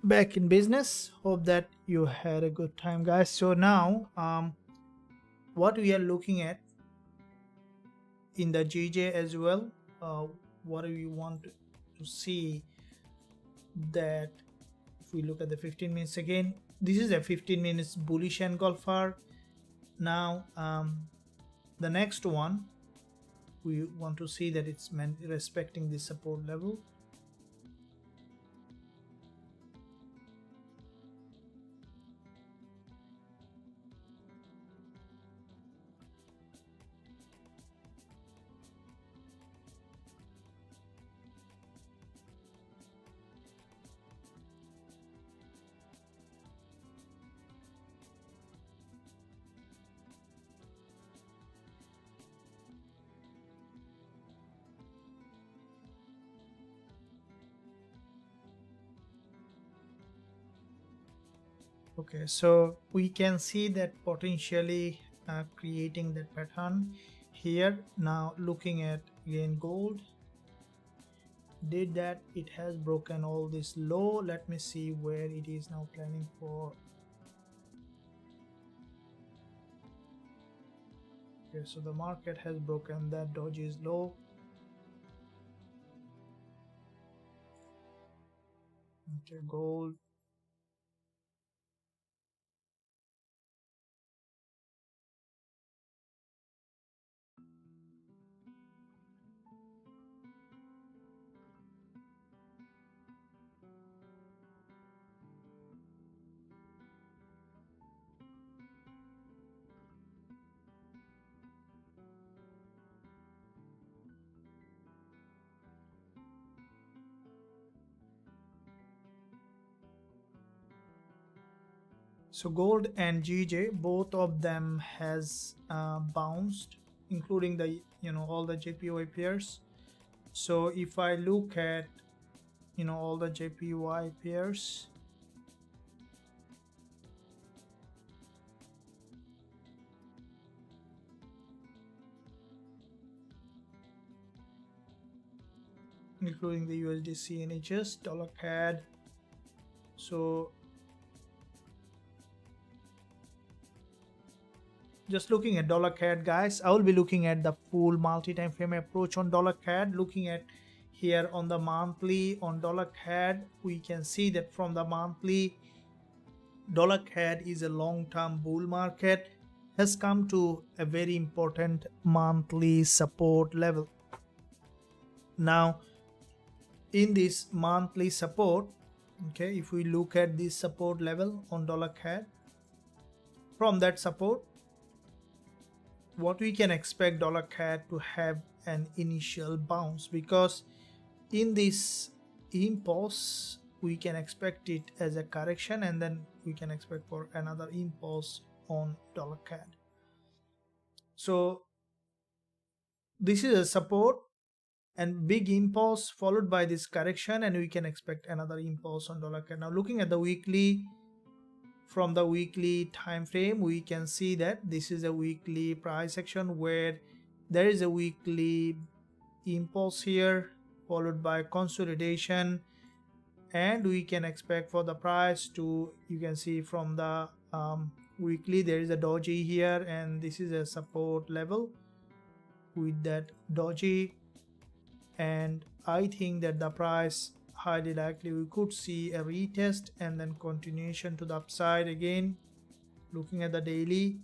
back in business. Hope that you had a good time, guys. So now what we are looking at in the GJ as well, what do we want to see that if we look at the 15 minutes again, this is a 15 minutes bullish engulfer. Now the next one, we want to see that it's respecting the support level. Okay, so we can see that potentially creating that pattern here. Now looking at again gold, did that, it has broken all this low. Let me see where it is now planning for. Okay, so the market has broken that doji's low. Okay, gold. So gold and GJ, both of them has bounced, including the all the JPY pairs. So if I look at all the JPY pairs, including the USD NHS, dollar CAD. So just looking at dollar CAD, guys, I will be looking at the full multi-time frame approach on dollar CAD. Looking at here on the monthly on dollar CAD, we can see that from the monthly, dollar CAD is a long-term bull market, has come to a very important monthly support level. Now in this monthly support, okay, if we look at this support level on dollar CAD, from that support, what we can expect dollar CAD to have an initial bounce, because in this impulse we can expect it as a correction, and then we can expect for another impulse on dollar CAD. So this is a support and big impulse followed by this correction, and we can expect another impulse on dollar CAD. Now looking at the weekly, from the weekly time frame, we can see that this is a weekly price action where there is a weekly impulse here followed by consolidation, and we can expect for the price to, you can see from the weekly, there is a doji here, and this is a support level with that doji, and I think that the price highly likely we could see a retest and then continuation to the upside again. Looking at the daily,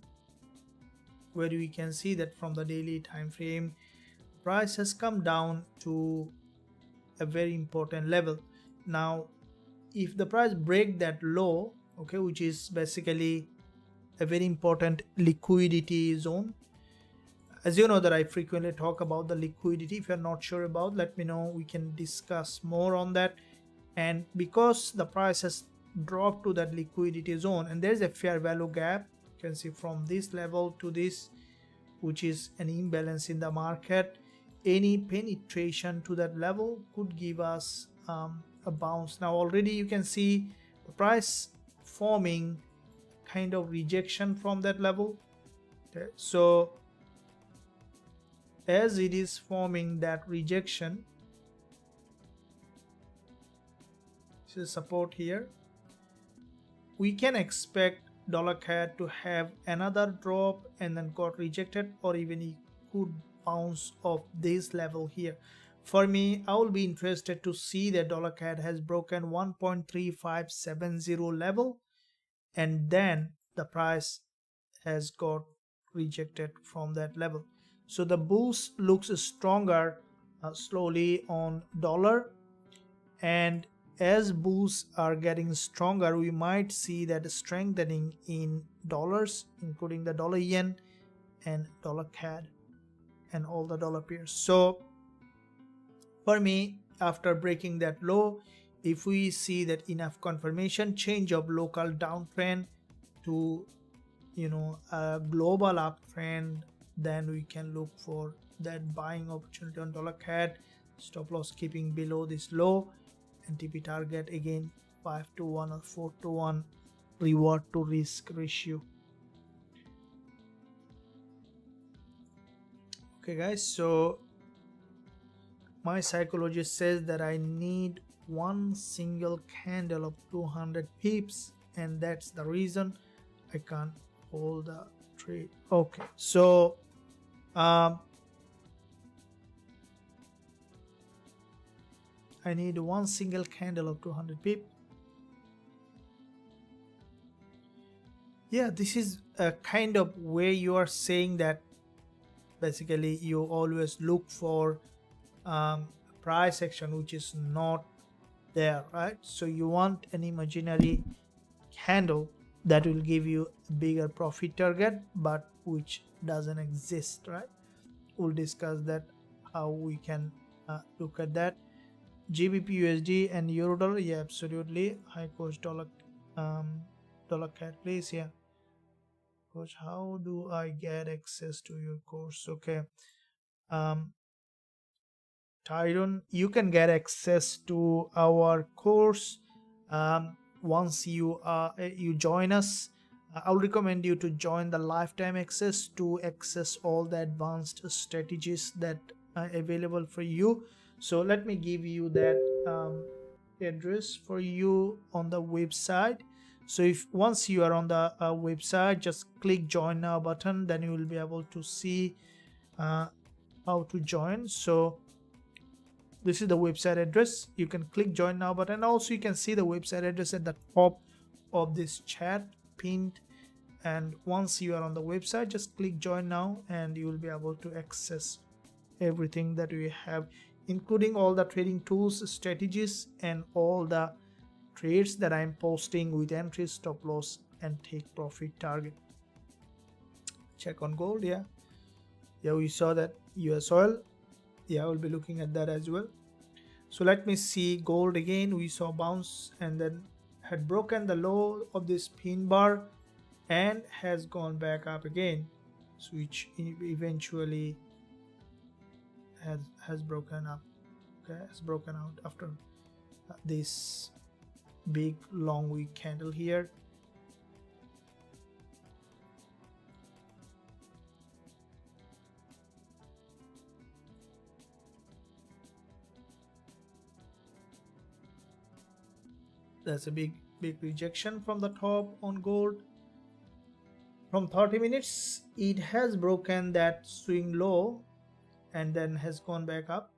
where we can see that from the daily time frame, price has come down to a very important level. Now if the price break that low, okay, which is basically a very important liquidity zone, as you know that I frequently talk about the liquidity. If you're not sure about, let me know, we can discuss more on that. And because the price has dropped to that liquidity zone and there's a fair value gap, you can see from this level to this, which is an imbalance in the market, any penetration to that level could give us a bounce. Now already you can see the price forming kind of rejection from that level. Okay, so as it is forming that rejection, This is support here. We can expect dollar CAD to have another drop and then got rejected, or even it could bounce off this level here. For me, I will be interested to see that dollar CAD has broken 1.3570 level, and then the price has got rejected from that level. So the bulls looks stronger slowly on dollar, and as bulls are getting stronger, we might see that strengthening in dollars, including the dollar yen and dollar CAD and all the dollar pairs. So for me, after breaking that low, if we see that enough confirmation change of local downtrend to a global uptrend, then we can look for that buying opportunity on dollar CAD. Stop loss keeping below this low, and TP target again 5-1 or 4-1 reward to risk ratio. Okay guys, so my psychologist says that I need one single candle of 200 pips, and that's the reason I can't hold the trade. Okay, so I need one single candle of 200 pip. Yeah, this is a kind of where you are saying that basically you always look for price action which is not there, right? So you want an imaginary candle that will give you a bigger profit target, but which doesn't exist, right? We'll discuss that, how we can look at that. Gbpusd and Eurodollar, yeah, absolutely. High cost dollar CAD, please. Yeah, coach, how do I get access to your course? Okay, Tyron, you can get access to our course once you join us. I'll recommend you to join the lifetime access to access all the advanced strategies that are available for you. So let me give you that address for you on the website. So if once you are on the website, just click join now button, then you will be able to see how to join. So this is the website address. You can click join now button. Also you can see the website address at the top of this chat pinned, and once you are on the website, just click join now and you will be able to access everything that we have, including all the trading tools, strategies, and all the trades that I'm posting with entry, stop loss, and take profit target. Check on gold. Yeah, we saw that US oil. Yeah, I will be looking at that as well. So let me see gold again. We saw bounce and then had broken the low of this pin bar and has gone back up again, which eventually has broken up. Okay, has broken out after this big long wick candle here. That's a big rejection from the top on gold. From 30 minutes, it has broken that swing low and then has gone back up.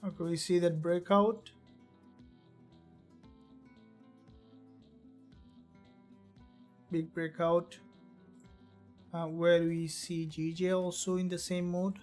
Okay, we see that breakout. Big breakout where we see GJ also in the same mode.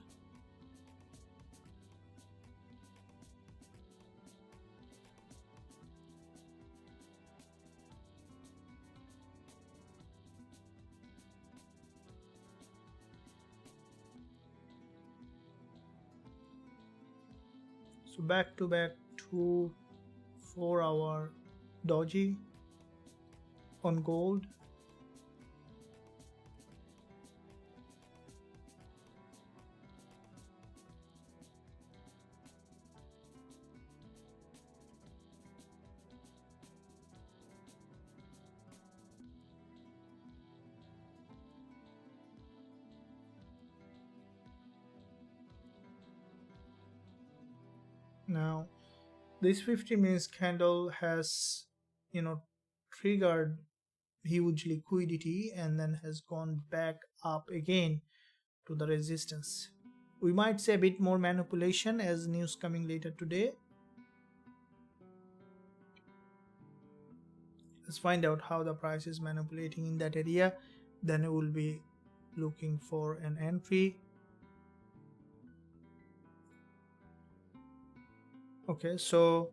So back to back 4-hour doji on gold. Now this 50 minutes candle has triggered huge liquidity and then has gone back up again to the resistance. We might say a bit more manipulation as news coming later today. Let's find out how the price is manipulating in that area, then we will be looking for an entry. Okay, so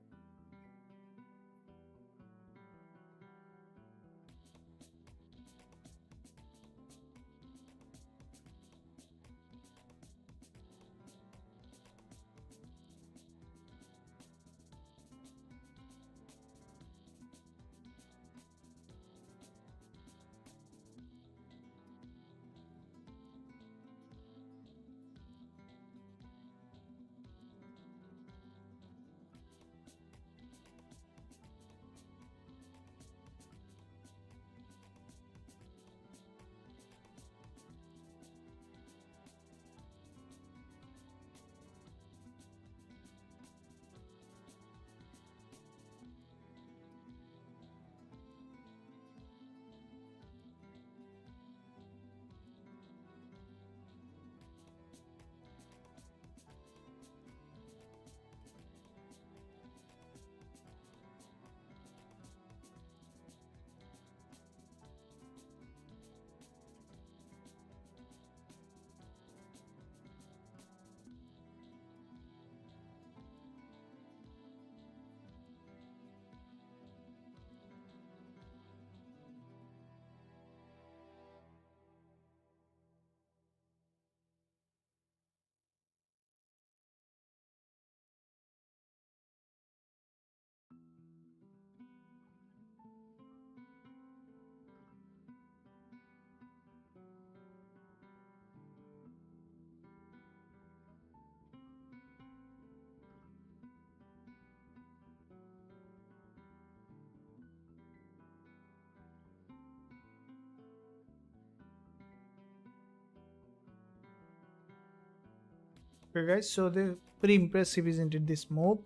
okay guys, so they're pretty impressive, isn't it, this move?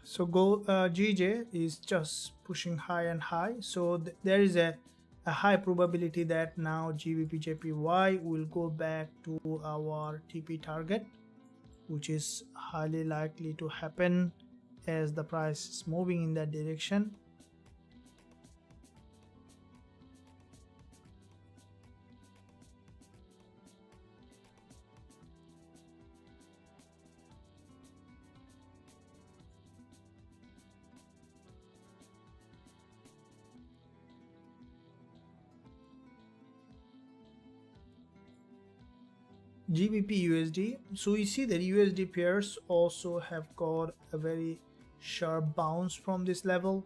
So GJ is just pushing high and high, so there is a high probability that now Gbpjpy will go back to our TP target, which is highly likely to happen as the price is moving in that direction. Gbpusd, so we see that USD pairs also have got a very sharp bounce from this level.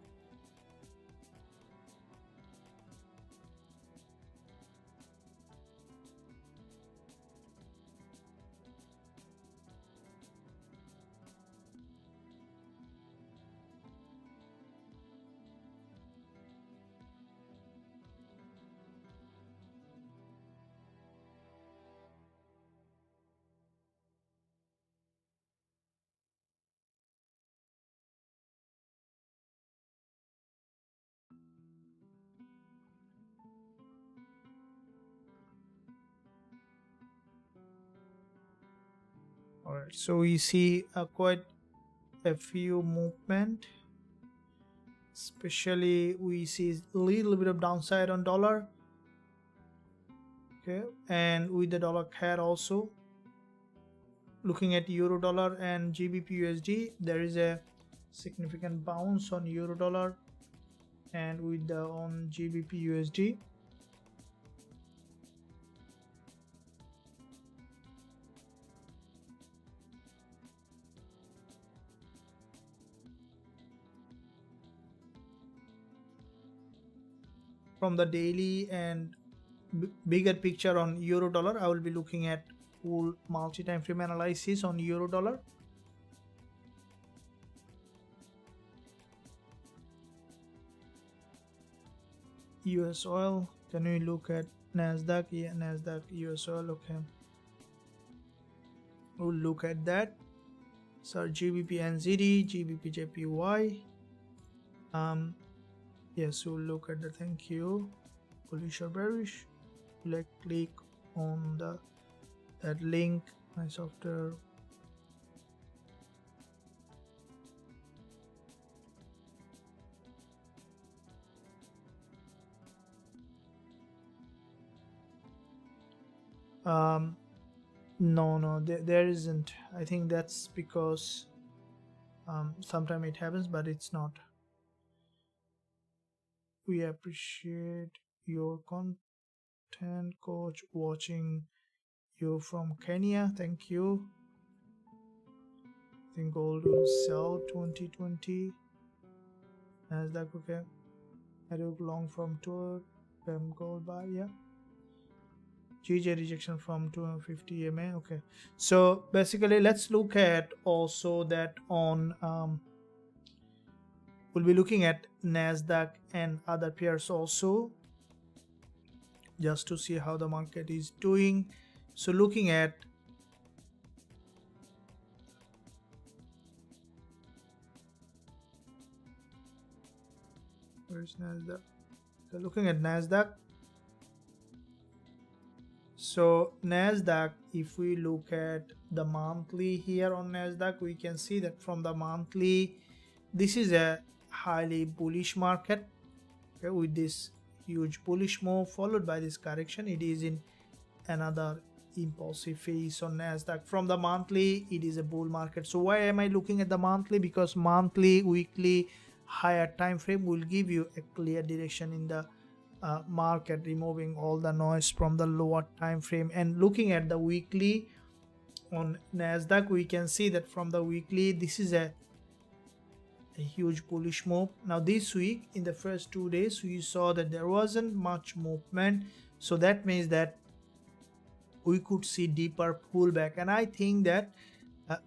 Alright, so we see quite a few movement, especially we see a little bit of downside on dollar, okay, and with the dollar CAD also. Looking at euro dollar and Gbpusd, there is a significant bounce on euro dollar and with the on Gbpusd. from the daily and bigger picture on euro dollar, I will be looking at full multi-time frame analysis on euro dollar. US oil, can we look at NASDAQ? Yeah, NASDAQ, US oil, okay. We'll look at that. So GBP NZD, GBP JPY. Yes, we'll look at the, thank you, bullish or bearish. Let's click on that link, my software. No, there isn't. I think that's because sometimes it happens, but it's not. We appreciate your content, coach, watching you from Kenya. Thank you. I think gold will sell 2020. NASDAQ, okay. I look long from toward gold buy, yeah. GJ rejection from 250 EMA, okay. So basically, let's look at also that on we'll be looking at NASDAQ and other pairs also, just to see how the market is doing. So looking at where's NASDAQ? So looking at NASDAQ. So NASDAQ, if we look at the monthly here on NASDAQ, we can see that from the monthly, this is a highly bullish market, okay, with this huge bullish move followed by this correction. It is in another impulsive phase on NASDAQ. From the monthly, it is a bull market. So why am I looking at the monthly? Because monthly, weekly, higher time frame will give you a clear direction in the market, removing all the noise from the lower time frame. And looking at the weekly on NASDAQ, we can see that from the weekly, this is a huge bullish move. Now this week, in the first 2 days, we saw that there wasn't much movement, so that means that we could see deeper pullback, and I think that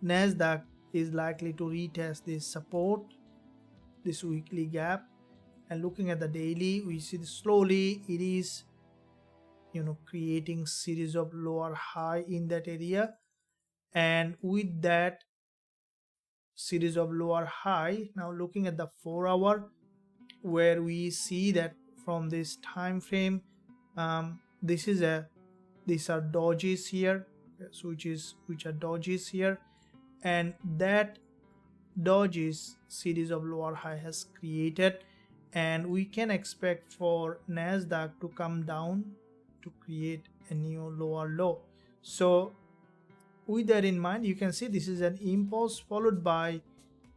NASDAQ is likely to retest this support, this weekly gap. And looking at the daily, we see slowly it is, creating series of lower high in that area, and with that series of lower high, now looking at the 4 hour, where we see that from this time frame, these are dojis here, so which are dojis here, and that dojis series of lower high has created, and we can expect for NASDAQ to come down to create a new lower low. So with that in mind, you can see this is an impulse followed by,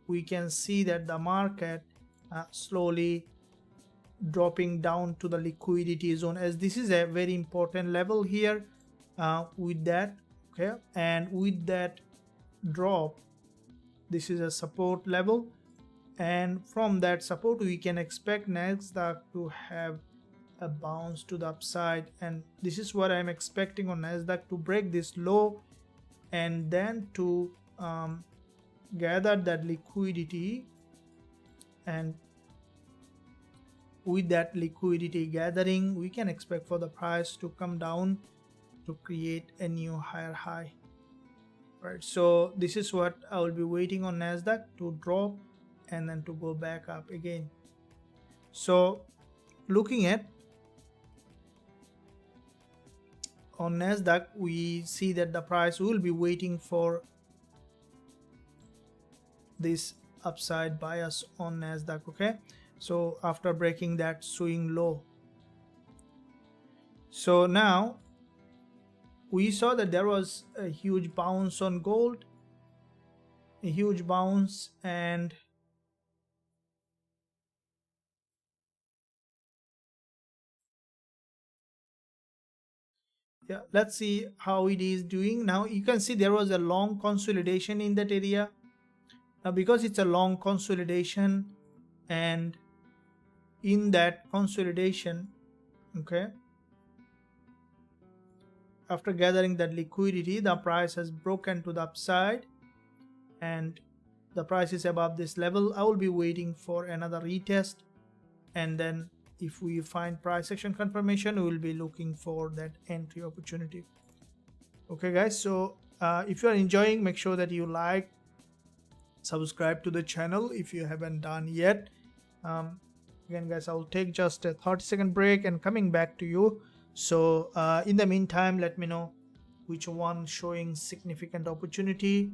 we can see that the market slowly dropping down to the liquidity zone, as this is a very important level here with that, okay. And with that drop, this is a support level, and from that support we can expect NASDAQ to have a bounce to the upside, and this is what I'm expecting on NASDAQ, to break this low and then to gather that liquidity, and with that liquidity gathering, we can expect for the price to come down to create a new higher high, right? So this is what I will be waiting on NASDAQ to drop and then to go back up again. So looking at on NASDAQ, we see that the price will be waiting for this upside bias on NASDAQ, okay. So after breaking that swing low, so now we saw that there was a huge bounce on gold, a huge bounce, and yeah, let's see how it is doing. Now you can see there was a long consolidation in that area. Now because it's a long consolidation, and in that consolidation Okay, after gathering that liquidity, the price has broken to the upside and the price is above this level. I will be waiting for another retest, and then if we find price action confirmation, we will be looking for that entry opportunity. Okay guys, so if you are enjoying, make sure that you like, subscribe to the channel if you haven't done yet. Again guys, I'll take just a 30-second break and coming back to you. So in the meantime, let me know which one showing significant opportunity.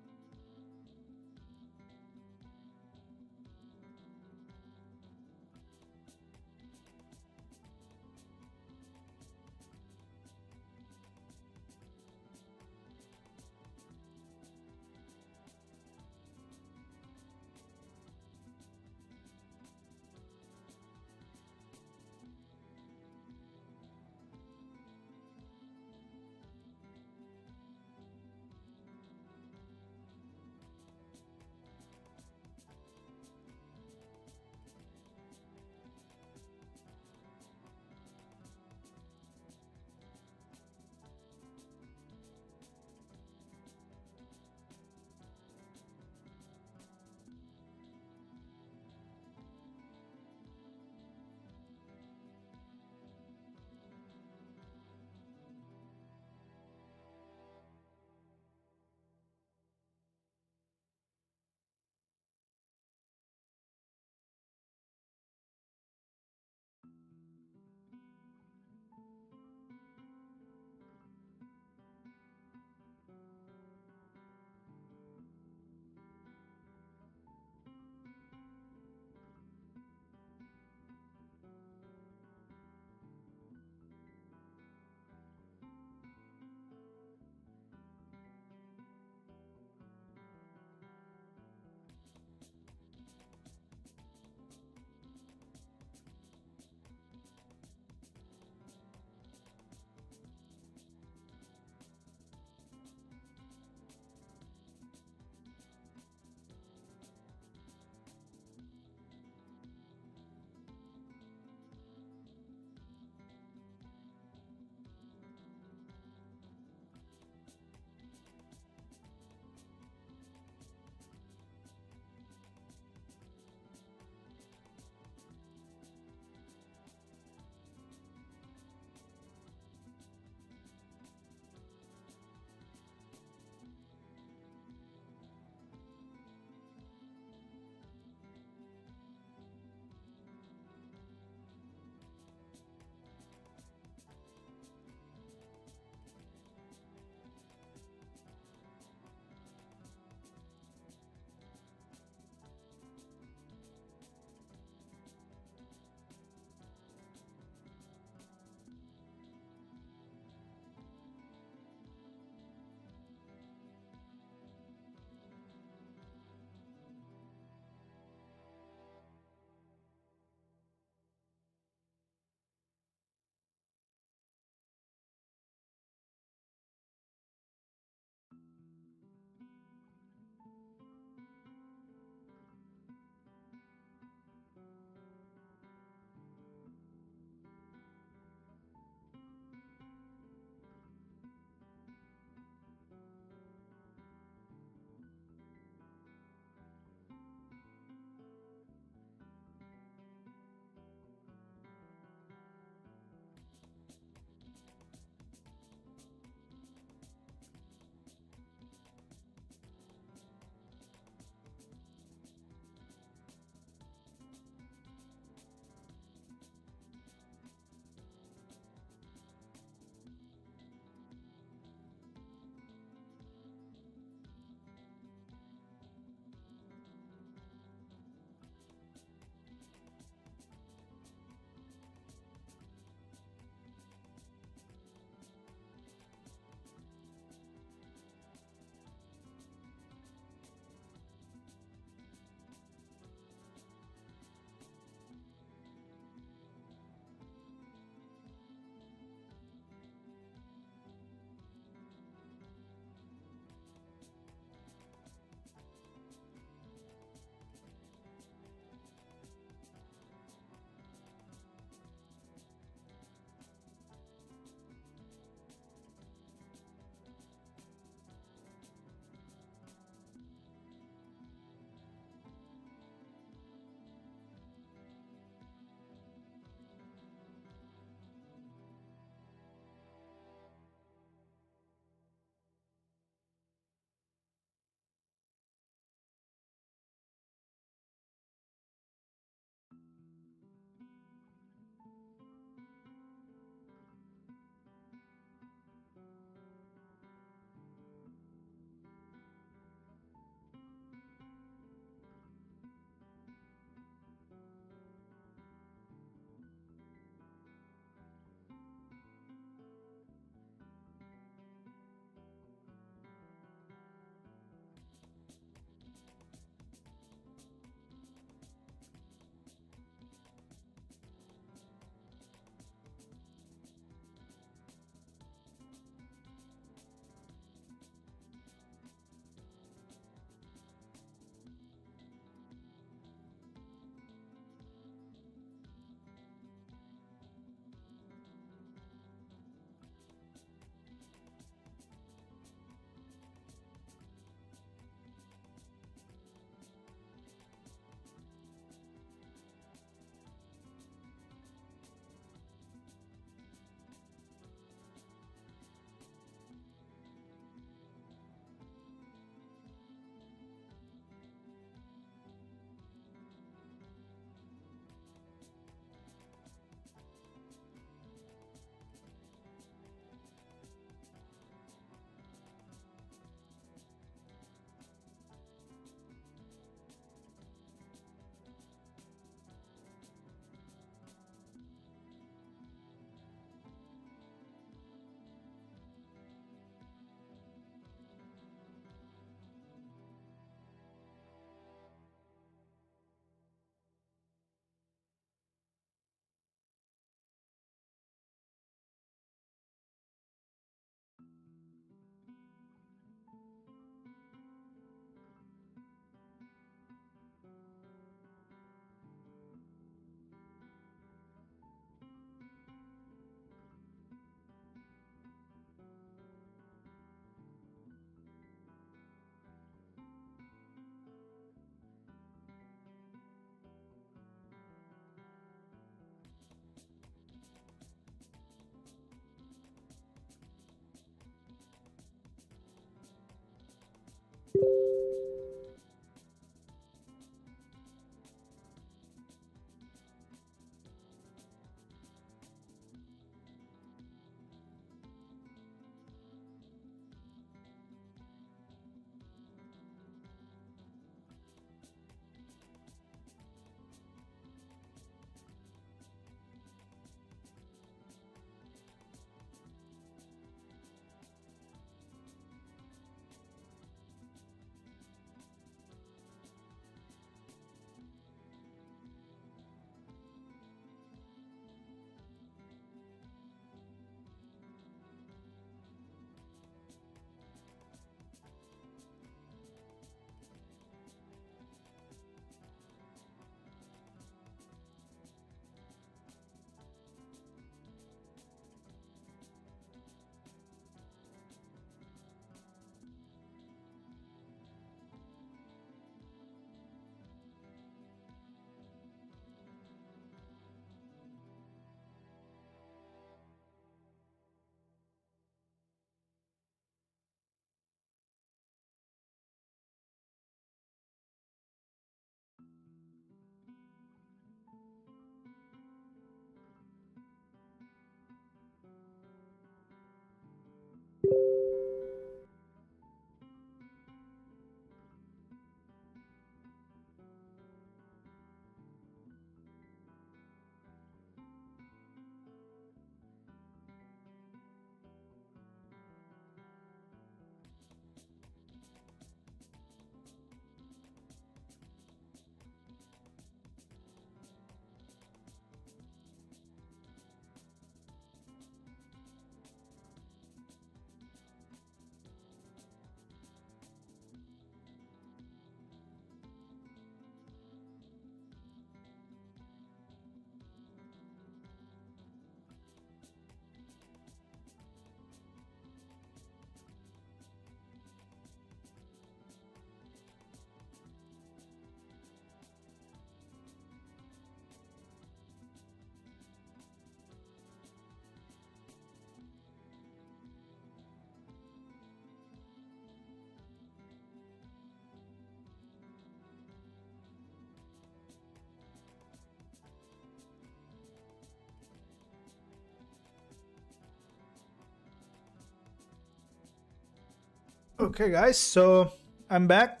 Okay guys, so I'm back.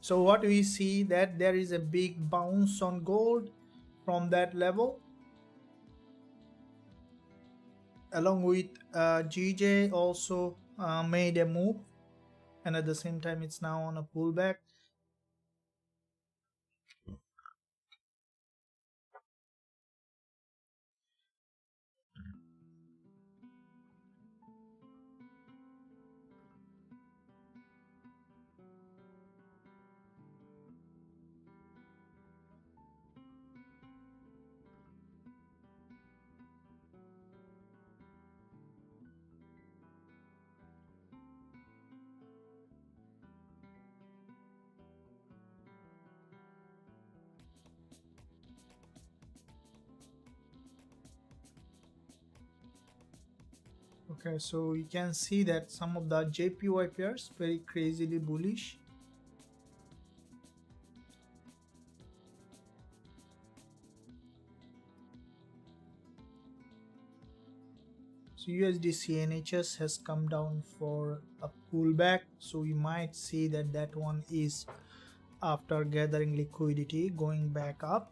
So what we see that there is a big bounce on gold from that level, along with GJ also made a move, and at the same time it's now on a pullback. Okay, so you can see that some of the JPY pairs very crazily bullish. So USD NHS has come down for a pullback, so we might see that that one is after gathering liquidity going back up.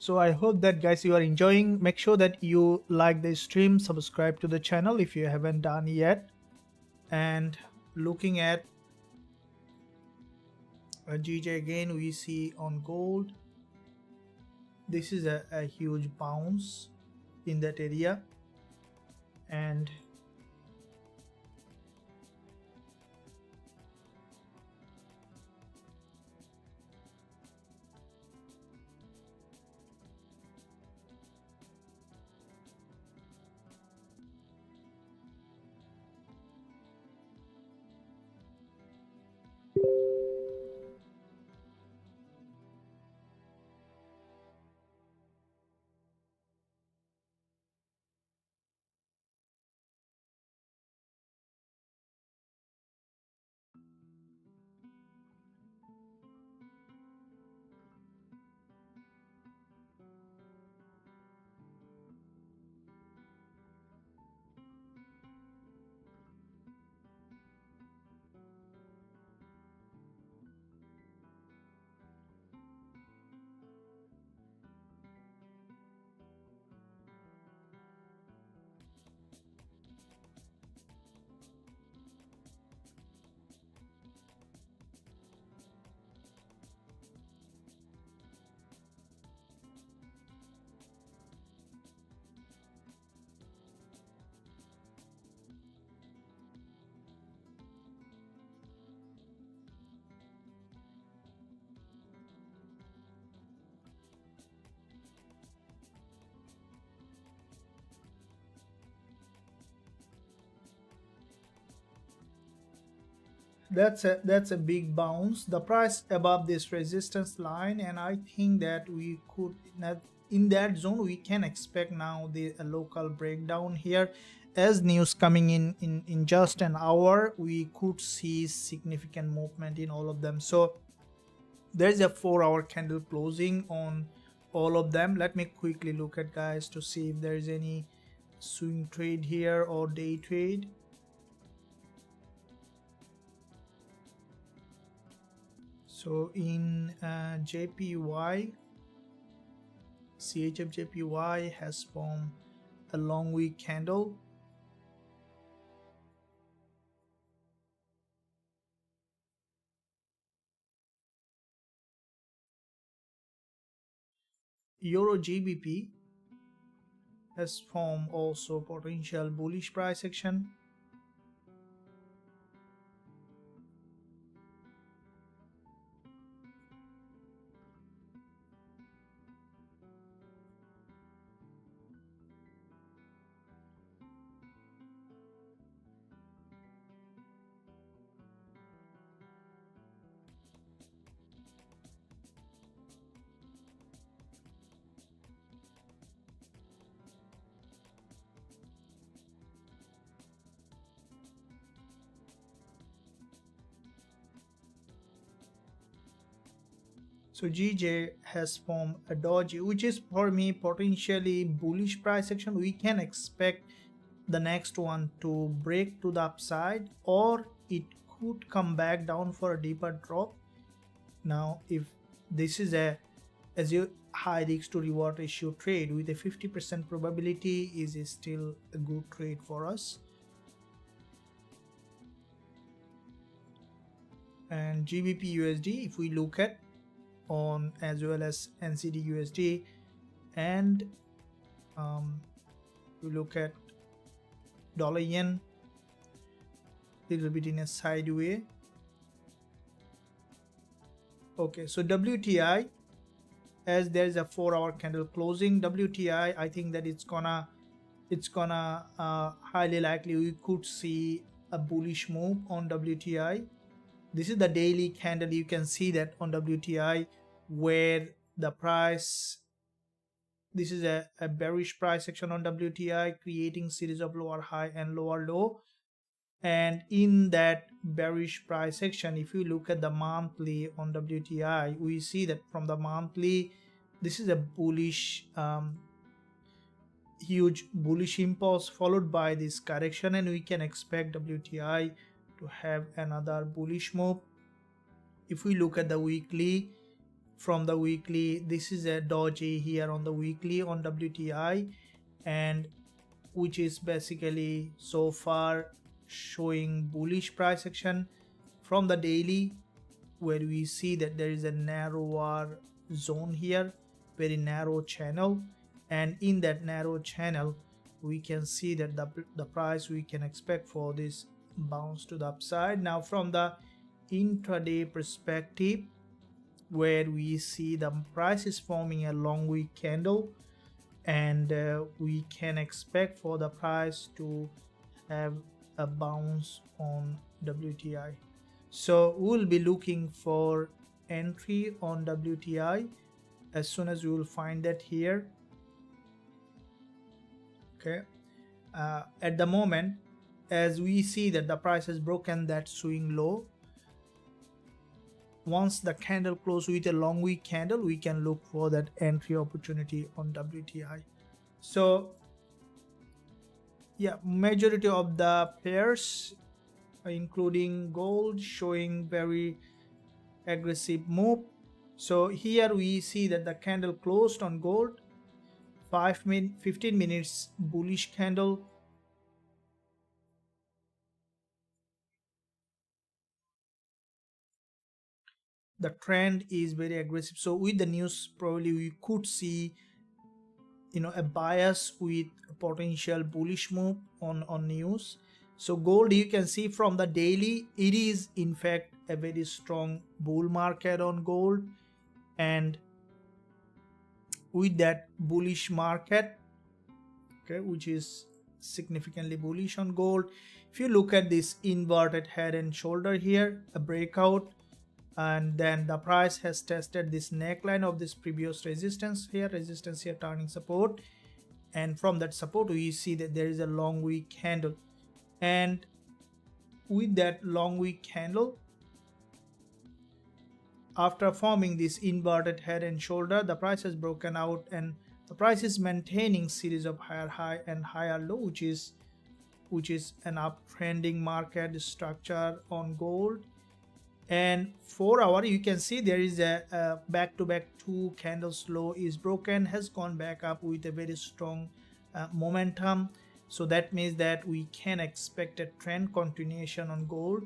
So I hope that guys you are enjoying. Make sure that you like the stream, subscribe to the channel if you haven't done yet. And looking at a GJ again, we see on gold, this is a huge bounce in that area, and that's a big bounce. The price above this resistance line, and I think that we could in that zone we can expect now the a local breakdown here. As news coming in just an hour, we could see significant movement in all of them. So there's a 4-hour candle closing on all of them. Let me quickly look at guys to see if there's any swing trade here or day trade. So in JPY, CHF JPY has formed a long wick candle. Euro GBP has formed also potential bullish price action. So GJ has formed a doji, which is for me potentially bullish price action. We can expect the next one to break to the upside, or it could come back down for a deeper drop. Now if this is a high risk to reward ratio trade with a 50% probability, is still a good trade for us. And Gbpusd, if we look at on, as well as NCD/USD, and we look at dollar yen, little bit in a sideway. Okay, so WTI, as there is a 4-hour candle closing, WTI, I think that it's gonna highly likely we could see a bullish move on WTI. This is the daily candle. You can see that on WTI where the price, this is a bearish price action on WTI, creating series of lower high and lower low. And in that bearish price action, if you look at the monthly on WTI, we see that from the monthly, this is a bullish, huge bullish impulse followed by this correction, and we can expect WTI to have another bullish move. If we look at the weekly, from the weekly, this is a doji here on the weekly on WTI, and which is basically so far showing bullish price action. From the daily, where we see that there is a narrower zone here, very narrow channel, and in that narrow channel we can see that the price we can expect for this bounce to the upside. Now from the intraday perspective, where we see the price is forming a long wick candle, and we can expect for the price to have a bounce on WTI. So we'll be looking for entry on WTI as soon as we will find that here. Okay, at the moment, as we see that the price has broken that swing low, once the candle closes with a long wick candle, we can look for that entry opportunity on WTI. So yeah, majority of the pairs, including gold, showing very aggressive move. So here we see that the candle closed on gold, 15 minutes bullish candle. The trend is very aggressive. So with the news, probably we could see, you know, a bias with a potential bullish move on news. So gold, you can see from the daily, it is in fact a very strong bull market on gold, and with that bullish market, okay, which is significantly bullish on gold. If you look at this inverted head and shoulder here, a breakout, and then the price has tested this neckline of this previous resistance here, turning support, and from that support we see that there is a long wick candle, and with that long wick candle, after forming this inverted head and shoulder, the price has broken out, and the price is maintaining series of higher high and higher low, which is an uptrending market structure on gold. And 4 hour, you can see there is a back-to-back 2 candles low is broken, has gone back up with a very strong momentum. So that means that we can expect a trend continuation on gold.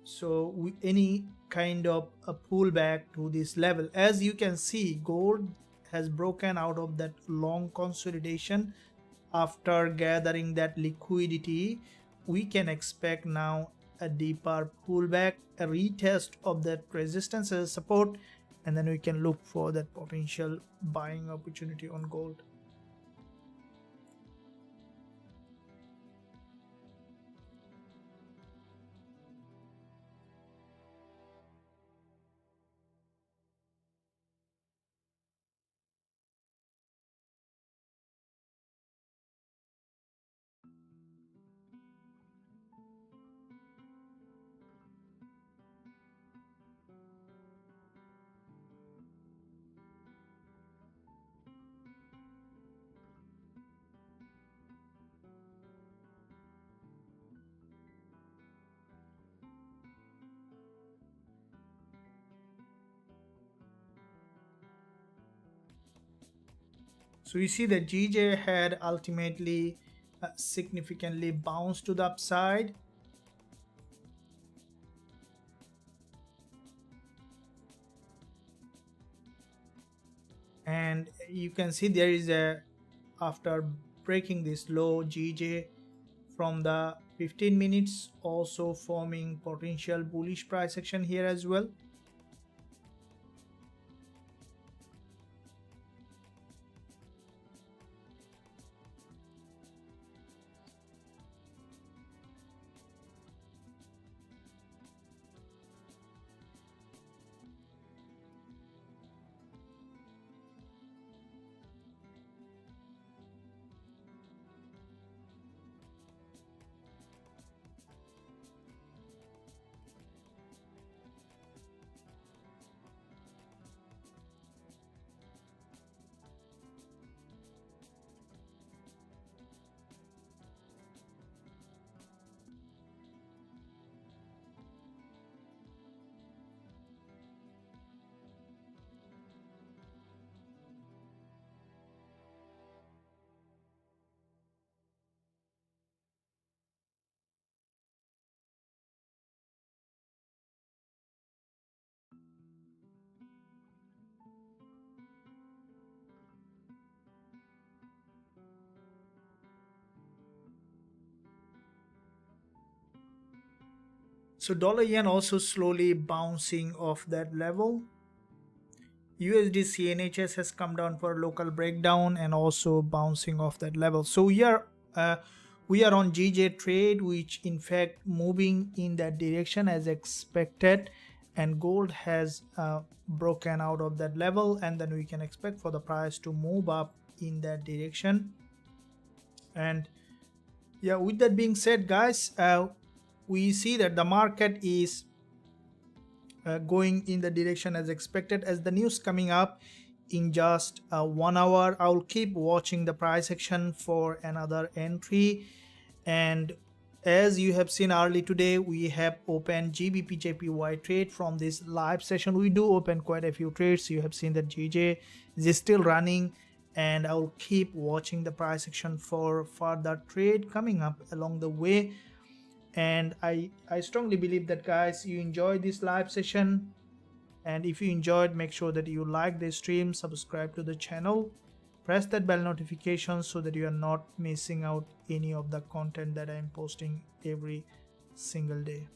So with any kind of a pullback to this level, as you can see, gold has broken out of that long consolidation after gathering that liquidity. We can expect now a deeper pullback, a retest of that resistance as support, and then we can look for that potential buying opportunity on gold. So you see that GJ had ultimately significantly bounced to the upside. And you can see there is a, after breaking this low, GJ from the 15 minutes also forming potential bullish price action here as well. So dollar yen also slowly bouncing off that level. USD CNHS has come down for a local breakdown and also bouncing off that level. So we are on GJ trade, which in fact moving in that direction as expected, and gold has broken out of that level, and then we can expect for the price to move up in that direction. And yeah, with that being said, guys, we see that the market is going in the direction as expected. As the news coming up in just 1 hour, I'll keep watching the price action for another entry. And as you have seen early today, we have opened Gbpusd trade from this live session. We do open quite a few trades. You have seen that GJ is still running, and I'll keep watching the price action for further trade coming up along the way. And I strongly believe that, guys, you enjoyed this live session, and if you enjoyed, make sure that you like the stream, subscribe to the channel, press that bell notification so that you are not missing out any of the content that I am posting every single day.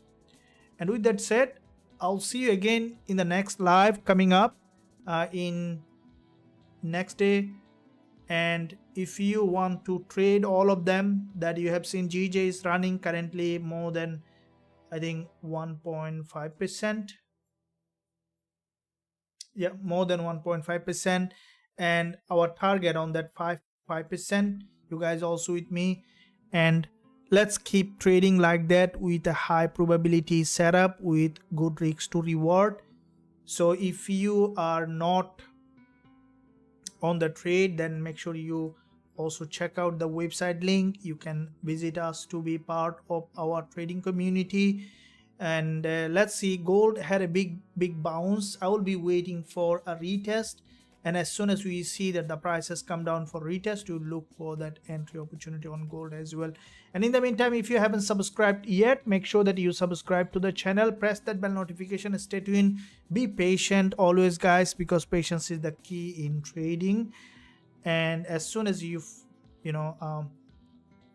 And with that said, I'll see you again in the next live coming up in next day. And if you want to trade all of them that you have seen, GJ is running currently more than, I think, 1.5%. Yeah, more than 1.5%, and our target on that 5%. You guys also with me, and let's keep trading like that with a high probability setup with good risk to reward. So if you are not on the trade, then make sure you also check out the website link. You can visit us to be part of our trading community. And let's see, gold had a big bounce. I will be waiting for a retest, and as soon as we see that the price has come down for retest, to look for that entry opportunity on gold as well. And in the meantime, if you haven't subscribed yet, make sure that you subscribe to the channel, press that bell notification, stay tuned, be patient always, guys, because patience is the key in trading. And as soon as you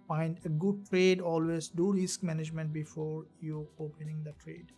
find a good trade, always do risk management before you opening the trade.